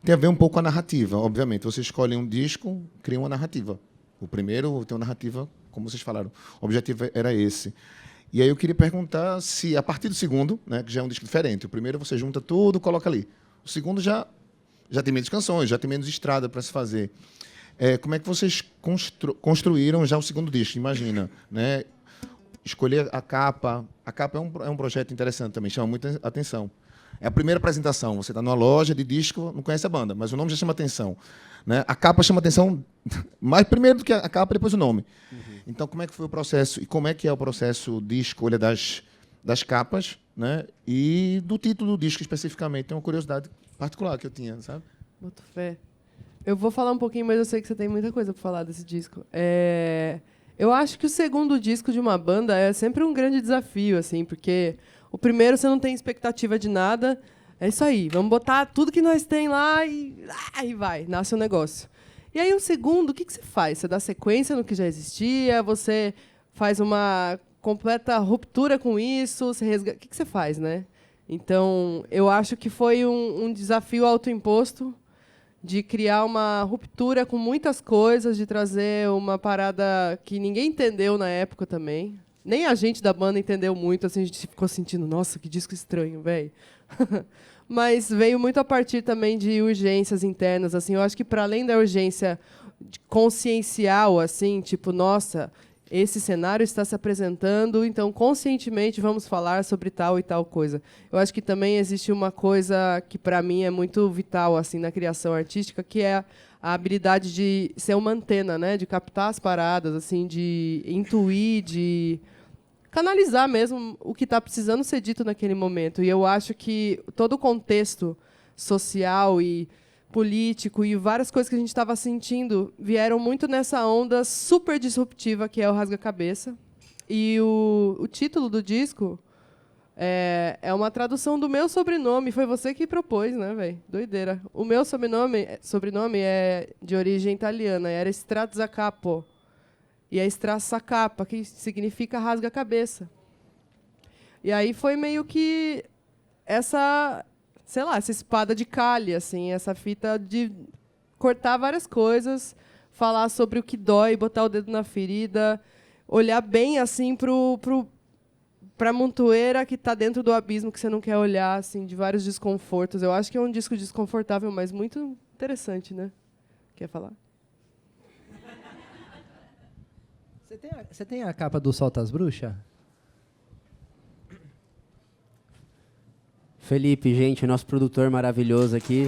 tem a ver um pouco com a narrativa, obviamente. Vocês escolhem um disco, criam uma narrativa. O primeiro tem uma narrativa, como vocês falaram. O objetivo era esse. E aí eu queria perguntar se, a partir do segundo, né, que já é um disco diferente, o primeiro você junta tudo, coloca ali. O segundo já já tem menos canções, já tem menos estrada para se fazer. Como é que vocês construíram já o segundo disco? Imagina, né? Escolher a capa. A capa é um projeto interessante também, chama muita atenção. É a primeira apresentação. Você está numa loja de disco, não conhece a banda, mas o nome já chama atenção. Né? A capa chama atenção mais primeiro do que a capa, depois o nome. Então, como é que foi o processo? E como é que é o processo de escolha das capas, né? E do título do disco especificamente? Tem uma curiosidade particular que eu tinha, sabe? Boto fé. Eu vou falar um pouquinho, mas eu sei que você tem muita coisa para falar desse disco. Eu acho que o segundo disco de uma banda é sempre um grande desafio, assim, porque o primeiro você não tem expectativa de nada. É isso aí, vamos botar tudo que nós tem lá e vai, nasce um negócio. E aí o segundo, o que você faz? Você dá sequência no que já existia? Você faz uma completa ruptura com isso? O que você faz, né? Então, eu acho que foi um desafio autoimposto de criar uma ruptura com muitas coisas, de trazer uma parada que ninguém entendeu na época também. Nem a gente da banda entendeu muito, assim, a gente ficou sentindo, nossa, que disco estranho, velho. Mas veio muito a partir também de urgências internas, assim. Eu acho que para além da urgência consciencial, assim, tipo, nossa, esse cenário está se apresentando, então conscientemente vamos falar sobre tal e tal coisa. Eu acho que também existe uma coisa que para mim é muito vital, assim, na criação artística, que é a habilidade de ser uma antena, né, de captar as paradas, assim, de intuir, de canalizar mesmo o que está precisando ser dito naquele momento. E eu acho que todo o contexto social e político e várias coisas que a gente estava sentindo vieram muito nessa onda super disruptiva que é o Rasga-Cabeça. E o título do disco é uma tradução do meu sobrenome. Foi você que propôs, né, velho? Doideira. O meu sobrenome é de origem italiana, era Strazzacapo. E é Strazzacapa, que significa rasga-cabeça. E aí foi meio que essa espada de calhe, assim, essa fita de cortar várias coisas, falar sobre o que dói, botar o dedo na ferida, olhar bem assim para a montoeira que está dentro do abismo que você não quer olhar, assim, de vários desconfortos. Eu acho que é um disco desconfortável, mas muito interessante, né? Quer falar? Você tem a capa do Solta as Bruxas? Felipe, gente, nosso produtor maravilhoso aqui.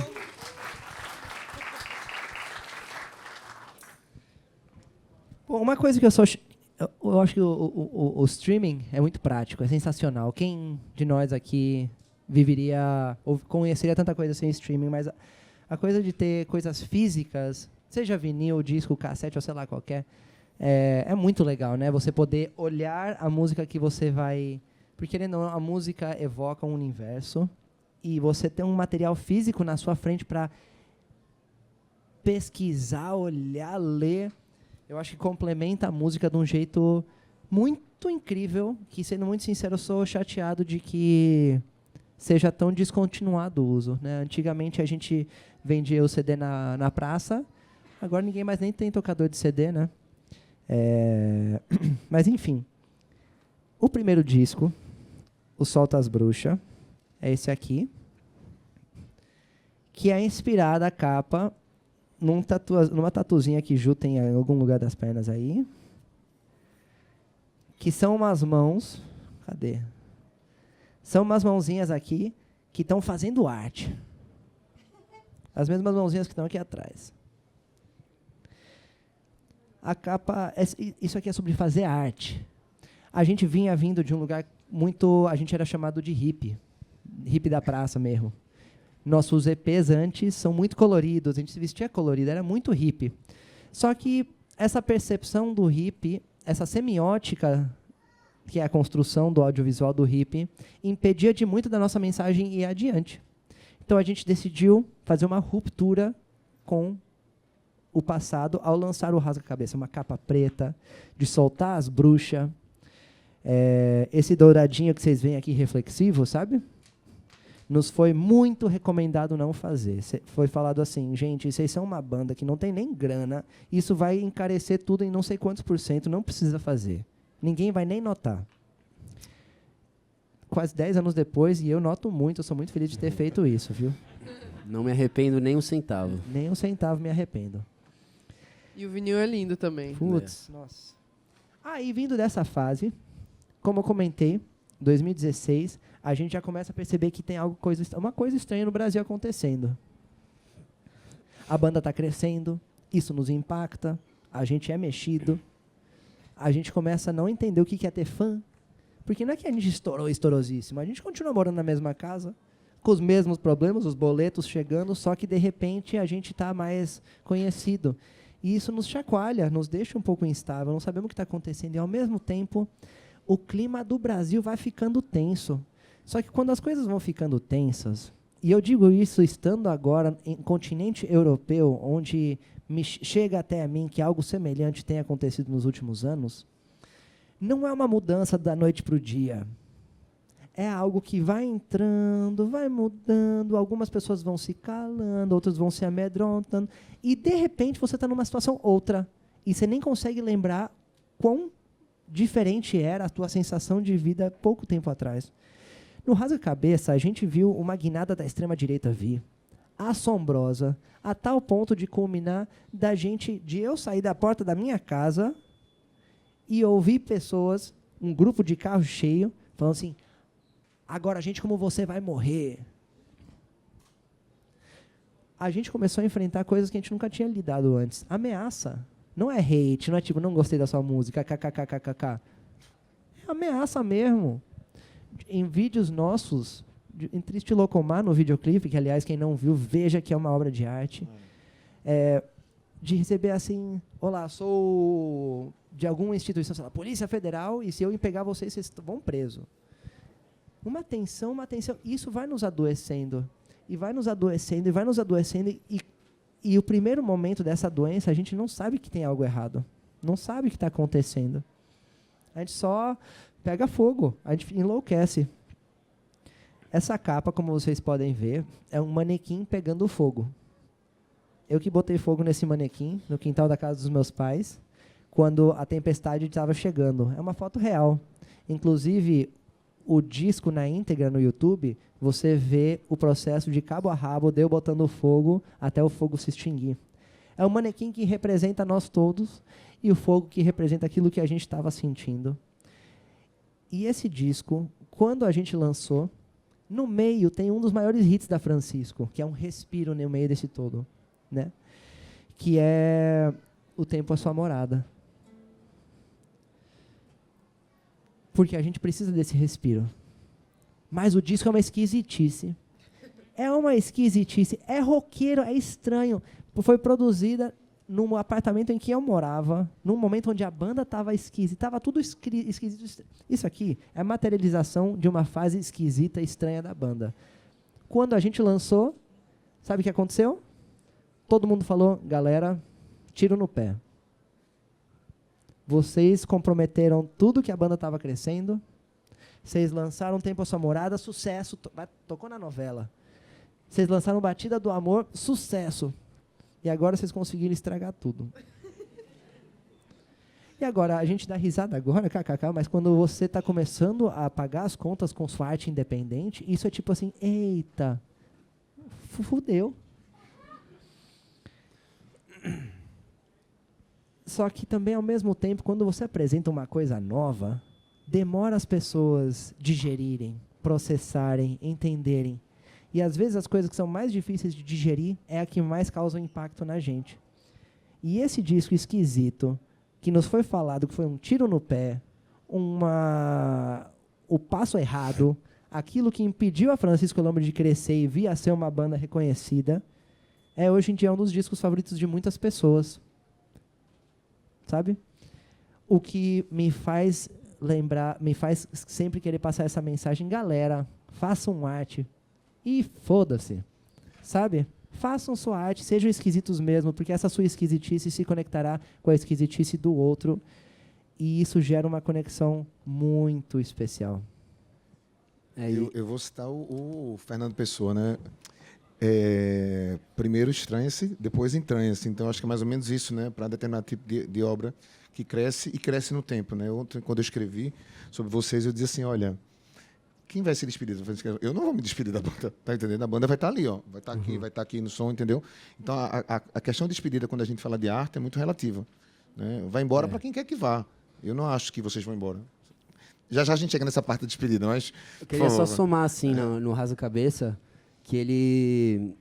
Bom, uma coisa que eu acho que o streaming é muito prático, é sensacional. Quem de nós aqui viveria ou conheceria tanta coisa sem streaming, mas a coisa de ter coisas físicas, seja vinil, disco, cassete ou sei lá qualquer, é muito legal, né? Você poder olhar a música que você vai... Porque a música evoca um universo e você tem um material físico na sua frente para pesquisar, olhar, ler. Eu acho que complementa a música de um jeito muito incrível, que, sendo muito sincero, eu sou chateado de que seja tão descontinuado o uso, né? Antigamente a gente vendia o CD na praça, agora ninguém mais nem tem tocador de CD, né? Mas, enfim, o primeiro disco, o Solta as Bruxas, é esse aqui, que é inspirada a capa numa tatuzinha que Ju tem em algum lugar das pernas aí, que são umas mãos... Cadê? São umas mãozinhas aqui que estão fazendo arte. As mesmas mãozinhas que estão aqui atrás. A capa... Isso aqui é sobre fazer arte. A gente vinha vindo de um lugar muito... A gente era chamado de hippie. Hippie da praça mesmo. Nossos EPs antes são muito coloridos. A gente se vestia colorido. Era muito hippie. Só que essa percepção do hippie, essa semiótica, que é a construção do audiovisual do hippie, impedia de muito da nossa mensagem ir adiante. Então a gente decidiu fazer uma ruptura com o passado ao lançar o Rasga-Cabeça, uma capa preta, de soltar as bruxas, esse douradinho que vocês veem aqui reflexivo, sabe? Nos foi muito recomendado não fazer. Foi falado assim, gente, vocês são uma banda que não tem nem grana, isso vai encarecer tudo em não sei quantos %, não precisa fazer. Ninguém vai nem notar. Quase 10 anos depois, e eu noto muito, eu sou muito feliz de ter feito isso, viu? Não me arrependo nem um centavo. Nem um centavo me arrependo. E o vinil é lindo também. Putz, nossa. Aí, vindo dessa fase, como eu comentei, 2016, a gente já começa a perceber que tem uma coisa estranha no Brasil acontecendo. A banda está crescendo, isso nos impacta, a gente é mexido, a gente começa a não entender o que é ter fã, porque não é que a gente estourosíssimo, a gente continua morando na mesma casa, com os mesmos problemas, os boletos chegando, só que de repente a gente está mais conhecido. E isso nos chacoalha, nos deixa um pouco instável, não sabemos o que está acontecendo. E, ao mesmo tempo, o clima do Brasil vai ficando tenso. Só que quando as coisas vão ficando tensas, e eu digo isso estando agora em continente europeu, onde chega até a mim que algo semelhante tem acontecido nos últimos anos, não é uma mudança da noite para o dia. É algo que vai entrando, vai mudando, algumas pessoas vão se calando, outras vão se amedrontando, e de repente você está numa situação outra, e você nem consegue lembrar quão diferente era a tua sensação de vida pouco tempo atrás. No Rasga-Cabeça, a gente viu uma guinada da extrema-direita vir, assombrosa, a tal ponto de culminar de eu sair da porta da minha casa e ouvir pessoas, um grupo de carro cheio, falando assim: agora, gente, como você vai morrer? A gente começou a enfrentar coisas que a gente nunca tinha lidado antes. Ameaça. Não é hate, não é tipo, não gostei da sua música, kkkkkk. É ameaça mesmo. Em vídeos nossos, em Triste Locomar, no videoclipe, que, aliás, quem não viu, veja que é uma obra de arte, de receber assim: olá, sou de alguma instituição, sei lá, Polícia Federal, e se eu pegar vocês, vocês vão preso. Uma tensão, isso vai nos adoecendo, e vai nos adoecendo, e vai nos adoecendo, e o primeiro momento dessa doença, a gente não sabe que tem algo errado, não sabe o que está acontecendo. A gente só pega fogo, a gente enlouquece. Essa capa, como vocês podem ver, é um manequim pegando fogo. Eu que botei fogo nesse manequim, no quintal da casa dos meus pais, quando a tempestade estava chegando. É uma foto real. Inclusive, o disco na íntegra no YouTube, você vê o processo de cabo a rabo, de eu botando fogo até o fogo se extinguir. É um manequim que representa nós todos e o fogo que representa aquilo que a gente estava sentindo. E esse disco, quando a gente lançou, no meio tem um dos maiores hits da Francisco, que é um respiro no meio desse todo, né? Que é O Tempo é Sua Morada. Porque a gente precisa desse respiro. Mas o disco é uma esquisitice. É uma esquisitice. É roqueiro, é estranho. Foi produzida num apartamento em que eu morava, num momento onde a banda estava esquisita, estava tudo esquisito. Isso aqui é a materialização de uma fase esquisita e estranha da banda. Quando a gente lançou, sabe o que aconteceu? Todo mundo falou: galera, tiro no pé. Vocês comprometeram tudo que a banda estava crescendo. Vocês lançaram Tempo à Sua Morada, sucesso. Tocou na novela. Vocês lançaram Batida do Amor, sucesso. E agora vocês conseguiram estragar tudo. E agora, a gente dá risada agora, kkk, mas quando você está começando a pagar as contas com sua arte independente, isso é tipo assim: eita, fudeu. Só que também, ao mesmo tempo, quando você apresenta uma coisa nova, demora as pessoas digerirem, processarem, entenderem. E, às vezes, as coisas que são mais difíceis de digerir é a que mais causam impacto na gente. E esse disco esquisito, que nos foi falado que foi um tiro no pé, o passo errado, aquilo que impediu a Francisco Lombre de crescer e vir a ser uma banda reconhecida, hoje em dia um dos discos favoritos de muitas pessoas. Sabe? O que me faz lembrar, me faz sempre querer passar essa mensagem: galera, façam arte e foda-se, sabe? Façam sua arte, sejam esquisitos mesmo, porque essa sua esquisitice se conectará com a esquisitice do outro, e isso gera uma conexão muito especial. Eu vou citar o Fernando Pessoa, né? Primeiro estranha-se, depois entranha-se. Então, acho que é mais ou menos isso, né? Para determinado tipo de obra que cresce e cresce no tempo, né? Ontem, quando eu escrevi sobre vocês, eu dizia assim: olha, quem vai se despedir da Francisca? Eu não vou me despedir da banda, tá entendendo? A banda vai estar ali, ó, vai estar aqui no som, entendeu? Então, a questão de despedida, quando a gente fala de arte, é muito relativa, né? Vai embora para quem quer que vá. Eu não acho que vocês vão embora. Já já a gente chega nessa parte da despedida, mas... Eu queria só somar, assim, no Raso Cabeça, que ele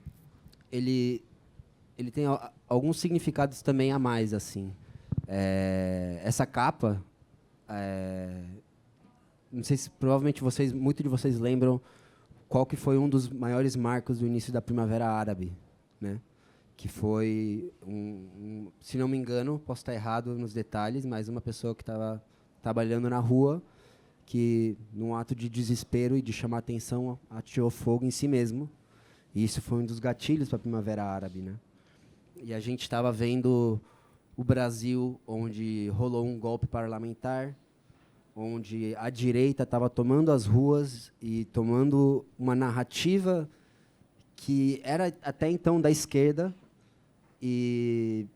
tem alguns significados também a mais, assim. Essa capa, não sei se provavelmente muitos de vocês lembram qual que foi um dos maiores marcos do início da Primavera Árabe, né? Que foi, se não me engano, posso estar errado nos detalhes, mas uma pessoa que estava trabalhando na rua, que, num ato de desespero e de chamar atenção, atirou fogo em si mesmo. E isso foi um dos gatilhos para a Primavera Árabe, né? E a gente estava vendo o Brasil, onde rolou um golpe parlamentar, onde a direita estava tomando as ruas e tomando uma narrativa que era até então da esquerda, e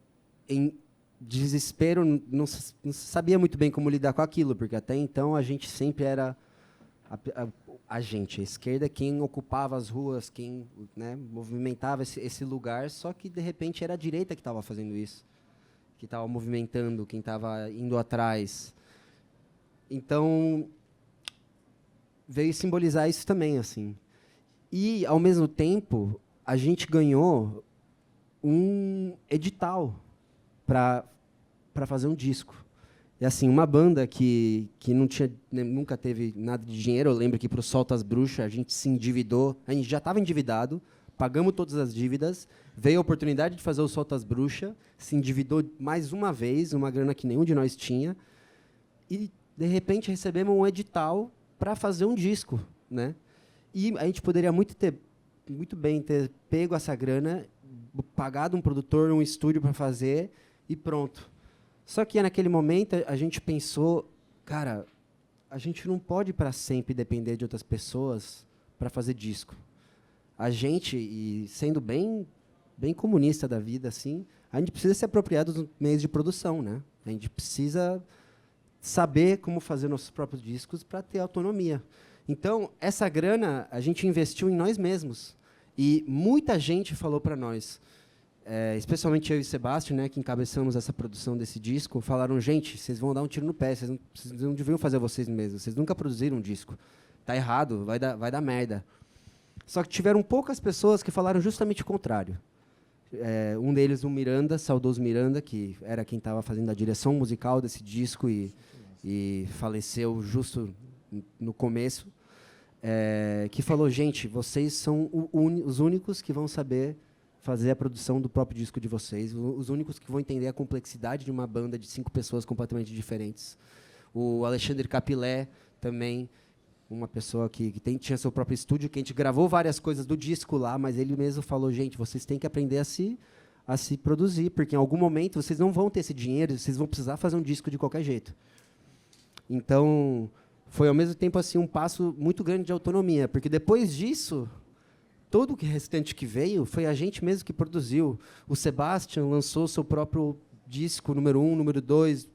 em desespero não se sabia muito bem como lidar com aquilo, porque até então a gente sempre era a esquerda, quem ocupava as ruas, quem, né, movimentava esse lugar, só que de repente era a direita que estava fazendo isso, que estava movimentando, quem estava indo atrás. Então veio simbolizar isso também, assim. E ao mesmo tempo a gente ganhou um edital para fazer um disco. E assim, uma banda que não tinha, nunca teve nada de dinheiro. Eu lembro que para o Solta as Bruxas a gente se endividou, a gente já estava endividado, pagamos todas as dívidas, veio a oportunidade de fazer o Solta as Bruxas, se endividou mais uma vez, uma grana que nenhum de nós tinha, e de repente recebemos um edital para fazer um disco, né? E a gente poderia muito bem ter pego essa grana, pagado um produtor, um estúdio para fazer e pronto. Só que naquele momento a gente pensou, cara, a gente não pode para sempre depender de outras pessoas para fazer disco. A gente, e sendo bem comunista da vida, assim, a gente precisa se apropriar dos meios de produção, né? A gente precisa saber como fazer nossos próprios discos para ter autonomia. Então, essa grana a gente investiu em nós mesmos. E muita gente falou para nós, especialmente eu e Sebastião, né, que encabeçamos essa produção desse disco, falaram, gente, vocês vão dar um tiro no pé, vocês não deviam fazer vocês mesmos, vocês nunca produziram um disco. Tá errado, vai dar merda. Só que tiveram poucas pessoas que falaram justamente o contrário. Um deles, o Miranda, saudoso Miranda, que era quem estava fazendo a direção musical desse disco e faleceu justo no começo, que falou, gente, vocês são os únicos que vão saber fazer a produção do próprio disco de vocês, os únicos que vão entender a complexidade de uma banda de 5 pessoas completamente diferentes. O Alexandre Capilé também, uma pessoa que tinha seu próprio estúdio, que a gente gravou várias coisas do disco lá, mas ele mesmo falou, gente, vocês têm que aprender a se produzir, porque em algum momento vocês não vão ter esse dinheiro, vocês vão precisar fazer um disco de qualquer jeito. Então, foi ao mesmo tempo assim um passo muito grande de autonomia, porque depois disso, todo o restante que veio foi a gente mesmo que produziu. O Sebastião lançou seu próprio disco, número 1, número 2,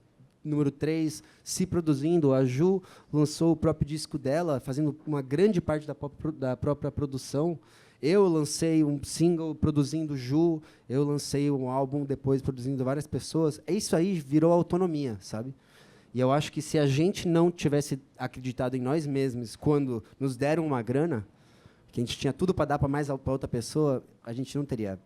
número 3, se produzindo. A Ju lançou o próprio disco dela, fazendo uma grande parte da própria produção. Eu lancei um single produzindo Ju, eu lancei um álbum depois produzindo várias pessoas. Isso aí virou autonomia, sabe? E eu acho que se a gente não tivesse acreditado em nós mesmos quando nos deram uma grana, que a gente tinha tudo para dar para outra pessoa, a gente não teria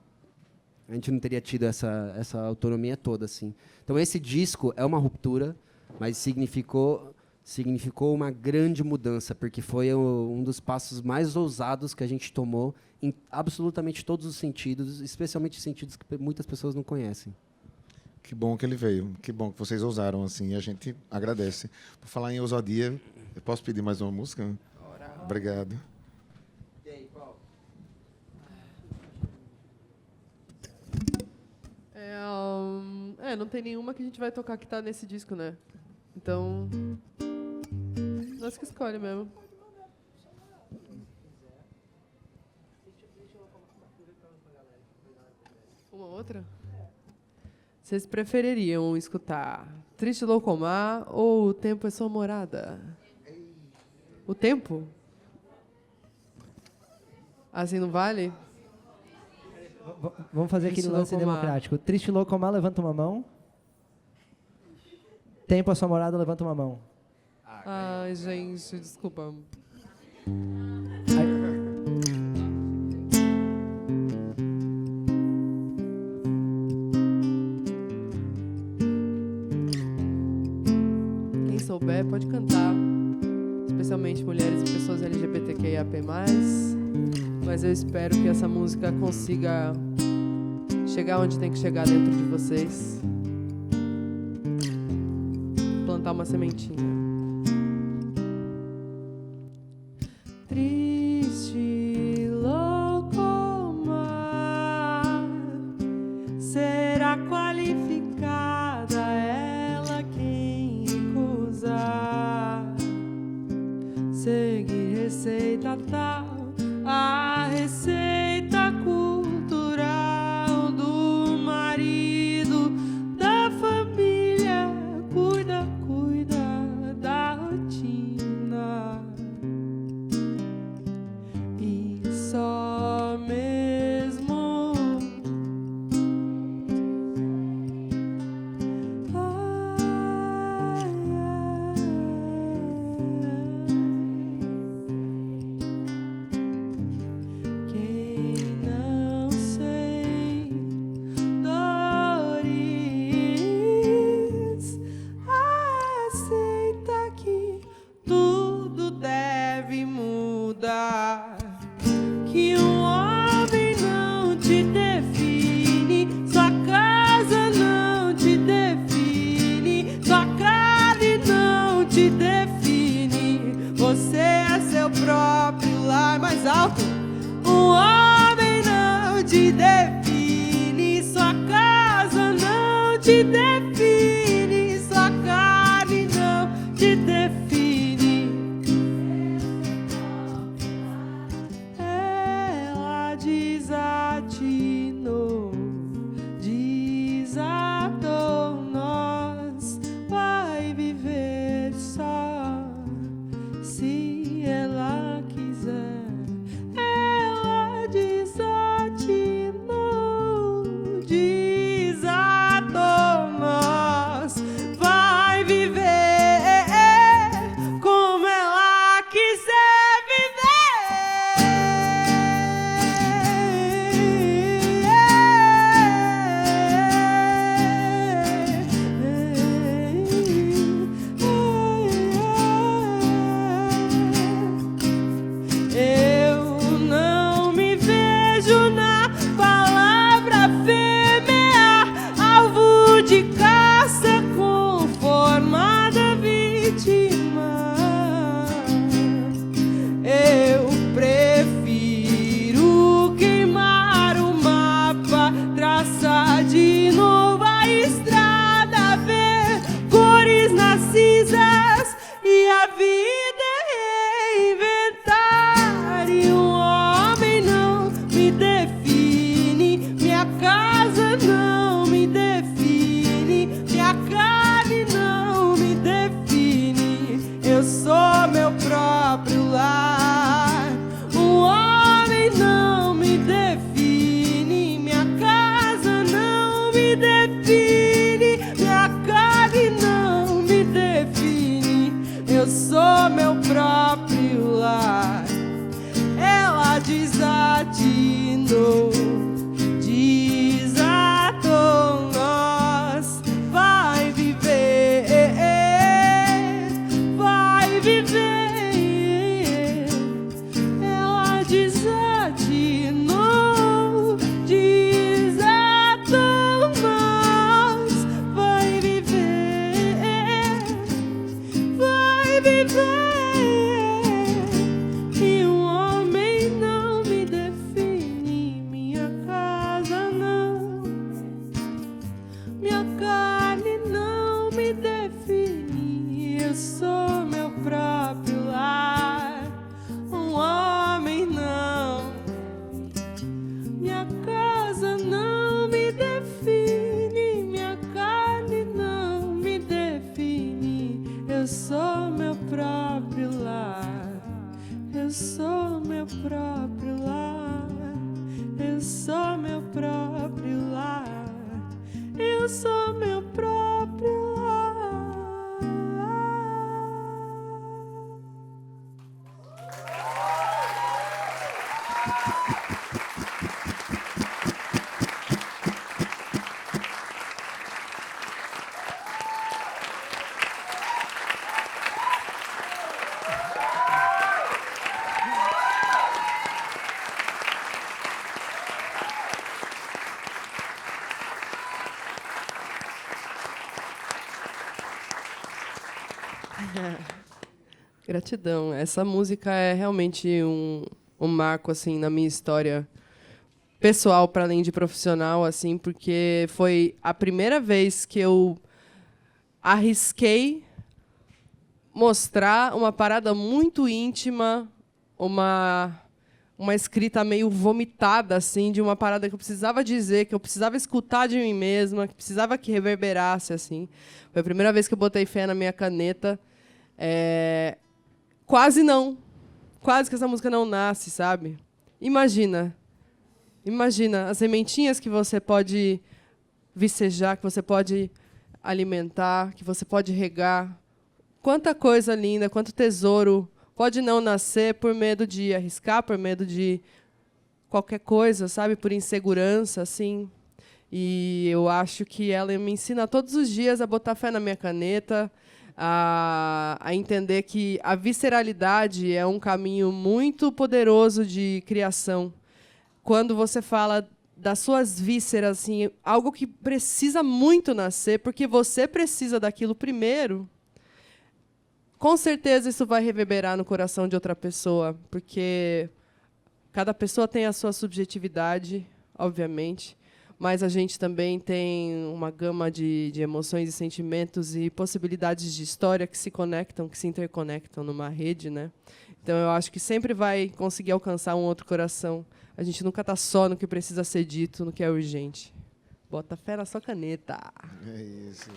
tido essa autonomia toda, assim. Então esse disco é uma ruptura, mas significou uma grande mudança, porque foi um dos passos mais ousados que a gente tomou em absolutamente todos os sentidos, especialmente sentidos que muitas pessoas não conhecem. Que bom que ele veio, que bom que vocês ousaram, assim, e a gente agradece. Por falar em ousadia, eu posso pedir mais uma música? Obrigado. E aí, qual? Não tem nenhuma que a gente vai tocar que tá nesse disco, né? Então, nós que escolhe mesmo. Uma outra? Vocês prefeririam escutar Triste Loucomar ou O Tempo é Sua Morada? O Tempo? Assim não vale? Vamos fazer aquele Triste lance Locomar. democrático. Triste Locomar, levanta uma mão. Tempo a sua morada, levanta uma mão. Ai, gente, desculpa. Quem souber pode cantar, especialmente mulheres e pessoas LGBTQIAP+. Mas eu espero que essa música consiga chegar onde tem que chegar dentro de vocês. Plantar uma sementinha. Triste Locomar, será qualificada ela quem recusar seguir receita tal, a receita cultural do marido, da família, cuida da rotina. E só mesmo quem não sei dores aceita que tudo deve mudar. Que um homem não te define, sua casa não te define, sua carne não te define. Você é seu próprio lar. Mais alto. Um homem não te define, sua casa não te define, sua carne não te define. Ela desatinou, desatou nós, vai viver só se ela quiser. Ela desatinou, desatou nós, vai viver como ela quiser Eu não me vejo na palavra fêmea, alvo de caça conformada vítima. Eu prefiro queimar o mapa, traçar de novo a estrada, ver cores nas cinzas e a vida reinventar. E um homem não me define, minha casa não me define, minha carne não me define. Eu sou meu próprio lar. Um homem não me define, minha casa não me define, minha carne não me define. Eu sou meu próprio lar. Ela desatinou, desatinou. Gratidão. Essa música é realmente um marco assim na minha história pessoal, para além de profissional, assim, porque foi a primeira vez que eu arrisquei mostrar uma parada muito íntima, uma escrita meio vomitada, assim, de uma parada que eu precisava dizer, que eu precisava escutar de mim mesma, que precisava que reverberasse, assim. Foi a primeira vez que eu botei fé na minha caneta. Quase que essa música não nasce, sabe? Imagina as sementinhas que você pode vicejar, que você pode alimentar, que você pode regar. Quanta coisa linda, quanto tesouro pode não nascer por medo de arriscar, por medo de qualquer coisa, sabe? Por insegurança, assim. E eu acho que ela me ensina todos os dias a botar fé na minha caneta, a entender que a visceralidade é um caminho muito poderoso de criação. Quando você fala das suas vísceras, assim, algo que precisa muito nascer, porque você precisa daquilo primeiro, com certeza isso vai reverberar no coração de outra pessoa, porque cada pessoa tem a sua subjetividade, obviamente, mas a gente também tem uma gama de emoções e sentimentos e possibilidades de história que se conectam, que se interconectam numa rede, né? Então, eu acho que sempre vai conseguir alcançar um outro coração. A gente nunca está só no que precisa ser dito, no que é urgente. Bota fé na sua caneta. É isso.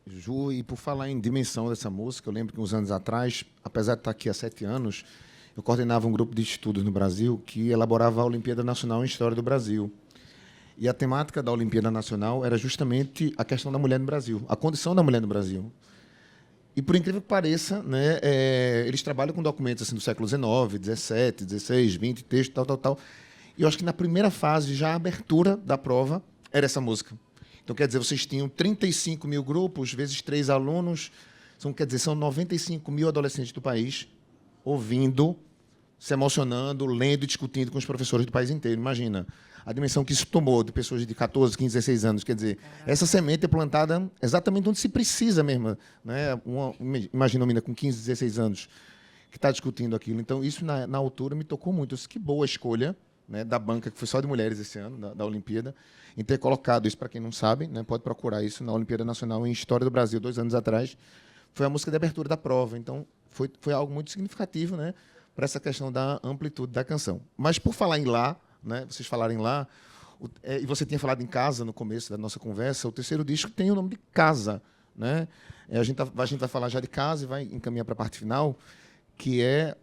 Ju, e por falar em dimensão dessa música, eu lembro que uns anos atrás, apesar de estar aqui há 7 anos, eu coordenava um grupo de estudos no Brasil que elaborava a Olimpíada Nacional em História do Brasil. E a temática da Olimpíada Nacional era justamente a questão da mulher no Brasil, a condição da mulher no Brasil. E, por incrível que pareça, né, eles trabalham com documentos assim, do século XIX, XVII, XVI, XX, texto, tal. E eu acho que na primeira fase, já a abertura da prova, era essa música. Então, quer dizer, vocês tinham 35 mil grupos, vezes 3 alunos, são 95 mil adolescentes do país ouvindo, se emocionando, lendo e discutindo com os professores do país inteiro. Imagina a dimensão que isso tomou de pessoas de 14, 15, 16 anos. Quer dizer, essa semente é plantada exatamente onde se precisa mesmo. Né? Imagina uma menina com 15, 16 anos que está discutindo aquilo. Então, isso, na altura, me tocou muito. Eu disse, que boa escolha, né, da banca, que foi só de mulheres esse ano, da Olimpíada, em ter colocado isso, para quem não sabe, né, pode procurar isso na Olimpíada Nacional em História do Brasil, 2 anos atrás. Foi a música de abertura da prova. Então, foi algo muito significativo, né, para essa questão da amplitude da canção. Mas, por falar em lá, né, vocês falarem lá, e você tinha falado em casa no começo da nossa conversa, o terceiro disco tem o nome de Casa. Né? A gente vai falar já de Casa e vai encaminhar para a parte final, que é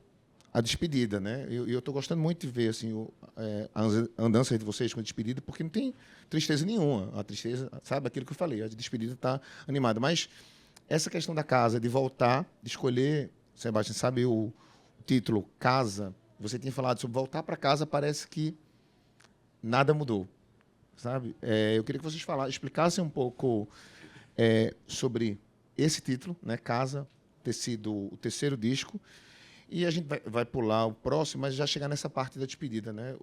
a despedida. Né? Eu estou gostando muito de ver assim, a andança de vocês com a despedida, porque não tem tristeza nenhuma. A tristeza, sabe, aquilo que eu falei, a despedida está animada. Mas essa questão da casa, de voltar, de escolher, Sebastião, sabe o título Casa, você tinha falado sobre voltar para casa, parece que nada mudou, sabe? Eu queria que vocês explicassem um pouco sobre esse título, né, Casa, ter sido o terceiro disco, e a gente vai pular o próximo, mas já chegar nessa parte da despedida, né?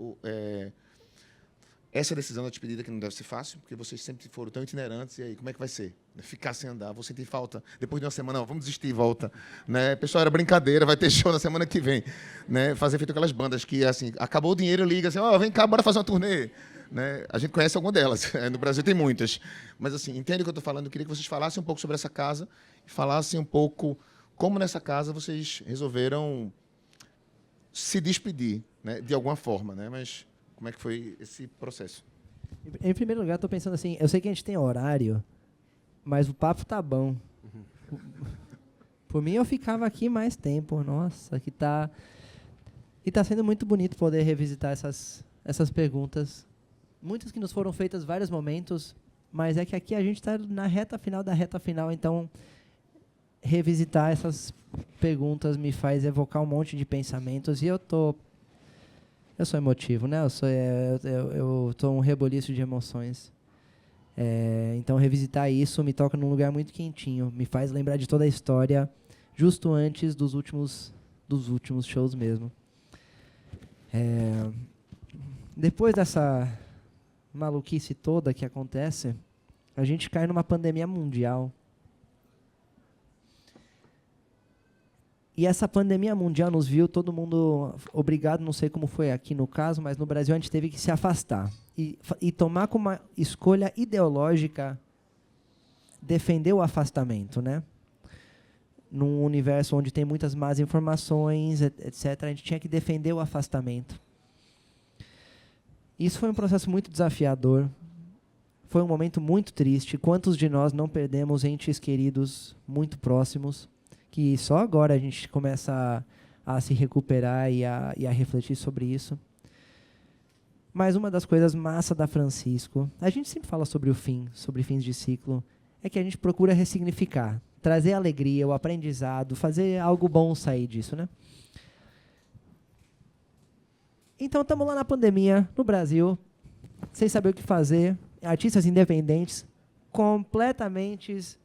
Essa decisão da despedida que não deve ser fácil, porque vocês sempre foram tão itinerantes, e aí, como é que vai ser? Ficar sem andar, vou sentir falta. Depois de uma semana, vamos desistir e volta. Né? Pessoal, era brincadeira, vai ter show na semana que vem. Né? Fazer feito aquelas bandas que, assim, acabou o dinheiro, liga assim, vem cá, bora fazer uma turnê. Né? A gente conhece alguma delas, no Brasil tem muitas. Mas, assim, entende o que eu estou falando? Eu queria que vocês falassem um pouco sobre essa casa, e falassem um pouco como nessa casa vocês resolveram se despedir, né? De alguma forma, né? Mas como é que foi esse processo? Em primeiro lugar, estou pensando assim, eu sei que a gente tem horário, mas o papo tá bom. Por mim, eu ficava aqui mais tempo. Nossa, que tá... E tá sendo muito bonito poder revisitar essas perguntas. Muitas que nos foram feitas em vários momentos, mas é que aqui a gente está na reta final da reta final, então revisitar essas perguntas me faz evocar um monte de pensamentos, e eu sou emotivo, né? Eu tô um reboliço de emoções. Então, revisitar isso me toca num lugar muito quentinho. Me faz lembrar de toda a história, justo antes dos últimos shows mesmo. depois dessa maluquice toda que acontece, a gente cai numa pandemia mundial. E essa pandemia mundial nos viu todo mundo obrigado, não sei como foi aqui no caso, mas no Brasil a gente teve que se afastar e tomar como uma escolha ideológica defender o afastamento, né? Num universo onde tem muitas más informações, etc., a gente tinha que defender o afastamento. Isso foi um processo muito desafiador. Foi um momento muito triste. Quantos de nós não perdemos entes queridos muito próximos, que só agora a gente começa a se recuperar e a refletir sobre isso. Mas uma das coisas massa da Francisco, a gente sempre fala sobre o fim, sobre fins de ciclo, é que a gente procura ressignificar, trazer alegria, o aprendizado, fazer algo bom sair disso, né? Então, estamos lá na pandemia, no Brasil, sem saber o que fazer, artistas independentes, completamente...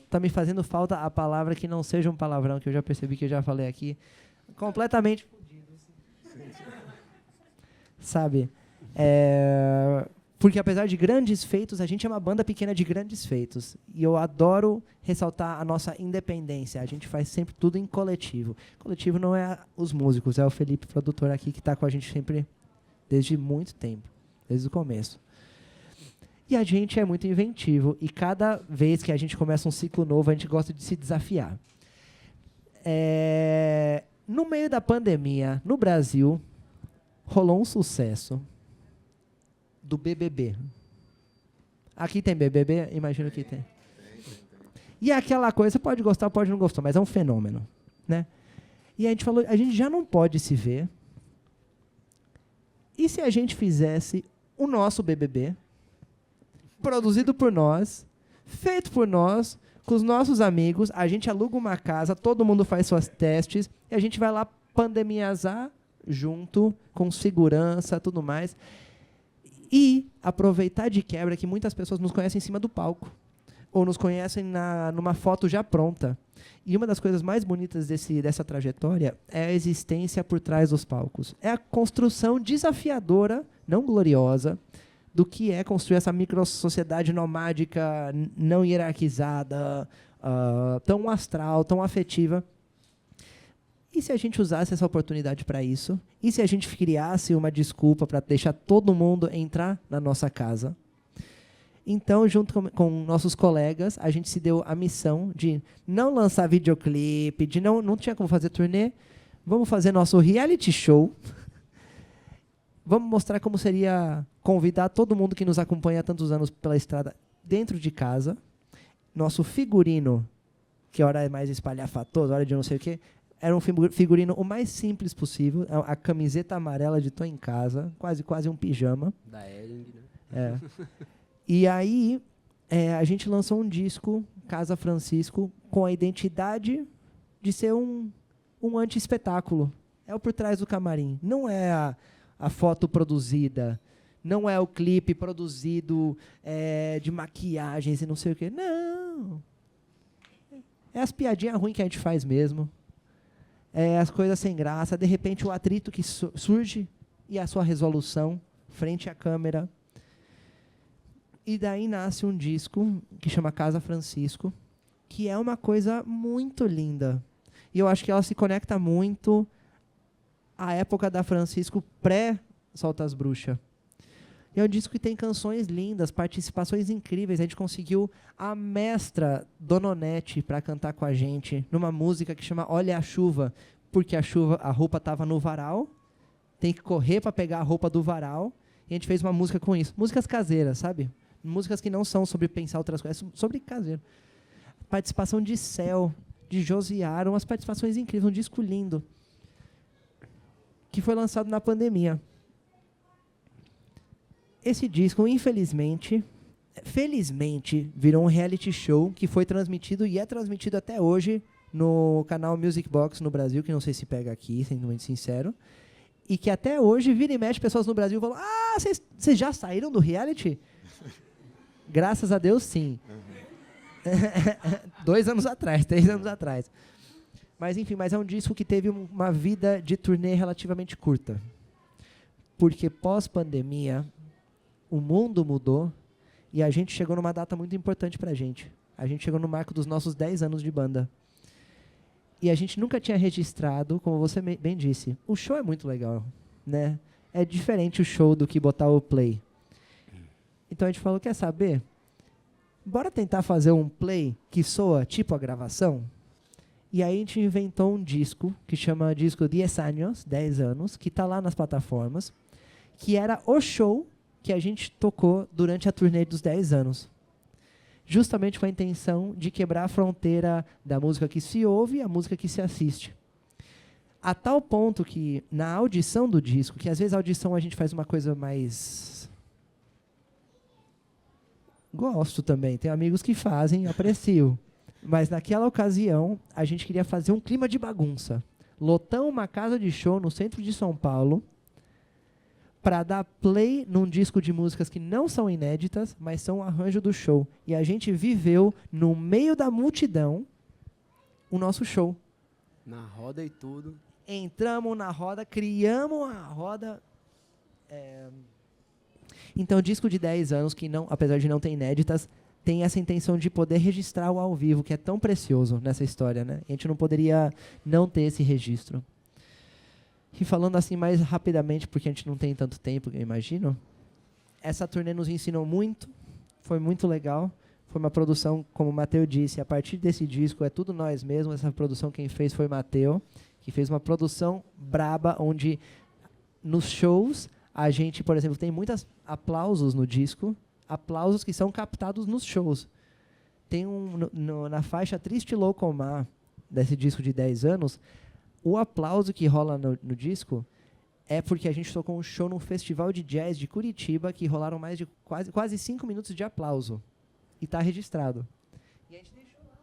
tá me fazendo falta a palavra que não seja um palavrão, que eu já percebi que eu já falei aqui. Completamente fodidos. Sabe? Porque apesar de grandes feitos, a gente é uma banda pequena de grandes feitos. E eu adoro ressaltar a nossa independência. A gente faz sempre tudo em coletivo. Coletivo não é os músicos, é o Felipe, produtor aqui, que está com a gente sempre desde muito tempo, desde o começo. E a gente é muito inventivo. E cada vez que a gente começa um ciclo novo, a gente gosta de se desafiar. No meio da pandemia, no Brasil, rolou um sucesso do BBB. Aqui tem BBB? Imagino que tem. E aquela coisa, você pode gostar, pode não gostar, mas é um fenômeno, né? E a gente falou, a gente já não pode se ver. E se a gente fizesse o nosso BBB, produzido por nós, feito por nós, com os nossos amigos, a gente aluga uma casa, todo mundo faz suas testes, e a gente vai lá pandemiazar junto, com segurança, tudo mais. E aproveitar de quebra que muitas pessoas nos conhecem em cima do palco, ou nos conhecem numa foto já pronta. E uma das coisas mais bonitas dessa trajetória é a existência por trás dos palcos. É a construção desafiadora, não gloriosa, do que é construir essa micro-sociedade nomádica, não hierarquizada, tão astral, tão afetiva. E se a gente usasse essa oportunidade para isso? E se a gente criasse uma desculpa para deixar todo mundo entrar na nossa casa? Então, junto com nossos colegas, a gente se deu a missão de não lançar videoclipe, de não tinha como fazer turnê. Vamos fazer nosso reality show. Vamos mostrar como seria convidar todo mundo que nos acompanha há tantos anos pela estrada dentro de casa. Nosso figurino, que hora é mais espalhafatoso, hora de não sei o quê, era um figurino o mais simples possível. A camiseta amarela de Tô em Casa, quase um pijama. Da Ering, né? E aí, a gente lançou um disco, Casa Francisco, com a identidade de ser um anti-espetáculo. É o por trás do camarim. Não é a foto produzida, não é o clipe produzido de maquiagens e não sei o quê. Não. É as piadinhas ruins que a gente faz mesmo. É as coisas sem graça. De repente, o atrito que surge e a sua resolução frente à câmera. E daí nasce um disco que chama Casa Francisco, que é uma coisa muito linda. E eu acho que ela se conecta muito à época da Francisco pré-Solta as Bruxas. E é um disco que tem canções lindas, participações incríveis. A gente conseguiu a mestra Dononete para cantar com a gente numa música que chama Olha a Chuva, porque a roupa estava no varal, tem que correr para pegar a roupa do varal, e a gente fez uma música com isso. Músicas caseiras, sabe? Músicas que não são sobre pensar outras coisas, sobre caseiro. Participação de Céu, de Josiara, umas participações incríveis, um disco lindo, que foi lançado na pandemia. Esse disco, felizmente, virou um reality show que foi transmitido e é transmitido até hoje no canal Music Box no Brasil, que não sei se pega aqui, sendo muito sincero, e que até hoje, vira e mexe, pessoas no Brasil falam: ah, vocês já saíram do reality? Graças a Deus, sim. 2 anos atrás, 3 anos atrás. Mas, enfim, é um disco que teve uma vida de turnê relativamente curta. porque pós-pandemia o mundo mudou e a gente chegou numa data muito importante pra gente. A gente chegou no marco dos nossos 10 anos de banda. E a gente nunca tinha registrado, como você bem disse, o show é muito legal, né? É diferente o show do que botar o play. Então a gente falou, quer saber? Bora tentar fazer um play que soa tipo a gravação? E aí a gente inventou um disco, que chama disco 10 anos, 10 anos, que está lá nas plataformas, que era o show que a gente tocou durante a turnê dos 10 anos. Justamente com a intenção de quebrar a fronteira da música que se ouve e a música que se assiste. A tal ponto que, na audição do disco, que às vezes a audição a gente faz uma coisa mais... Gosto também, tem amigos que fazem, aprecio. Mas naquela ocasião, a gente queria fazer um clima de bagunça. Lotamos uma casa de show no centro de São Paulo para dar play num disco de músicas que não são inéditas, mas são um arranjo do show. E a gente viveu, no meio da multidão, o nosso show. Na roda e tudo. Entramos na roda, criamos a roda. Então, disco de 10 anos, que não, apesar de não ter inéditas, tem essa intenção de poder registrar o ao vivo, que é tão precioso nessa história, né? A gente não poderia não ter esse registro. E falando assim mais rapidamente, porque a gente não tem tanto tempo, eu imagino, essa turnê nos ensinou muito, foi muito legal. Foi uma produção, como o Matheus disse, a partir desse disco é tudo nós mesmos. Essa produção quem fez foi o Matheus, que fez uma produção braba, onde nos shows a gente, por exemplo, tem muitos aplausos no disco, aplausos que são captados nos shows. Tem na faixa Triste Loucomar, desse disco de 10 anos, o aplauso que rola no disco é porque a gente tocou um show num festival de jazz de Curitiba que rolaram mais de quase 5 minutos de aplauso. E está registrado. E a gente deixou lá.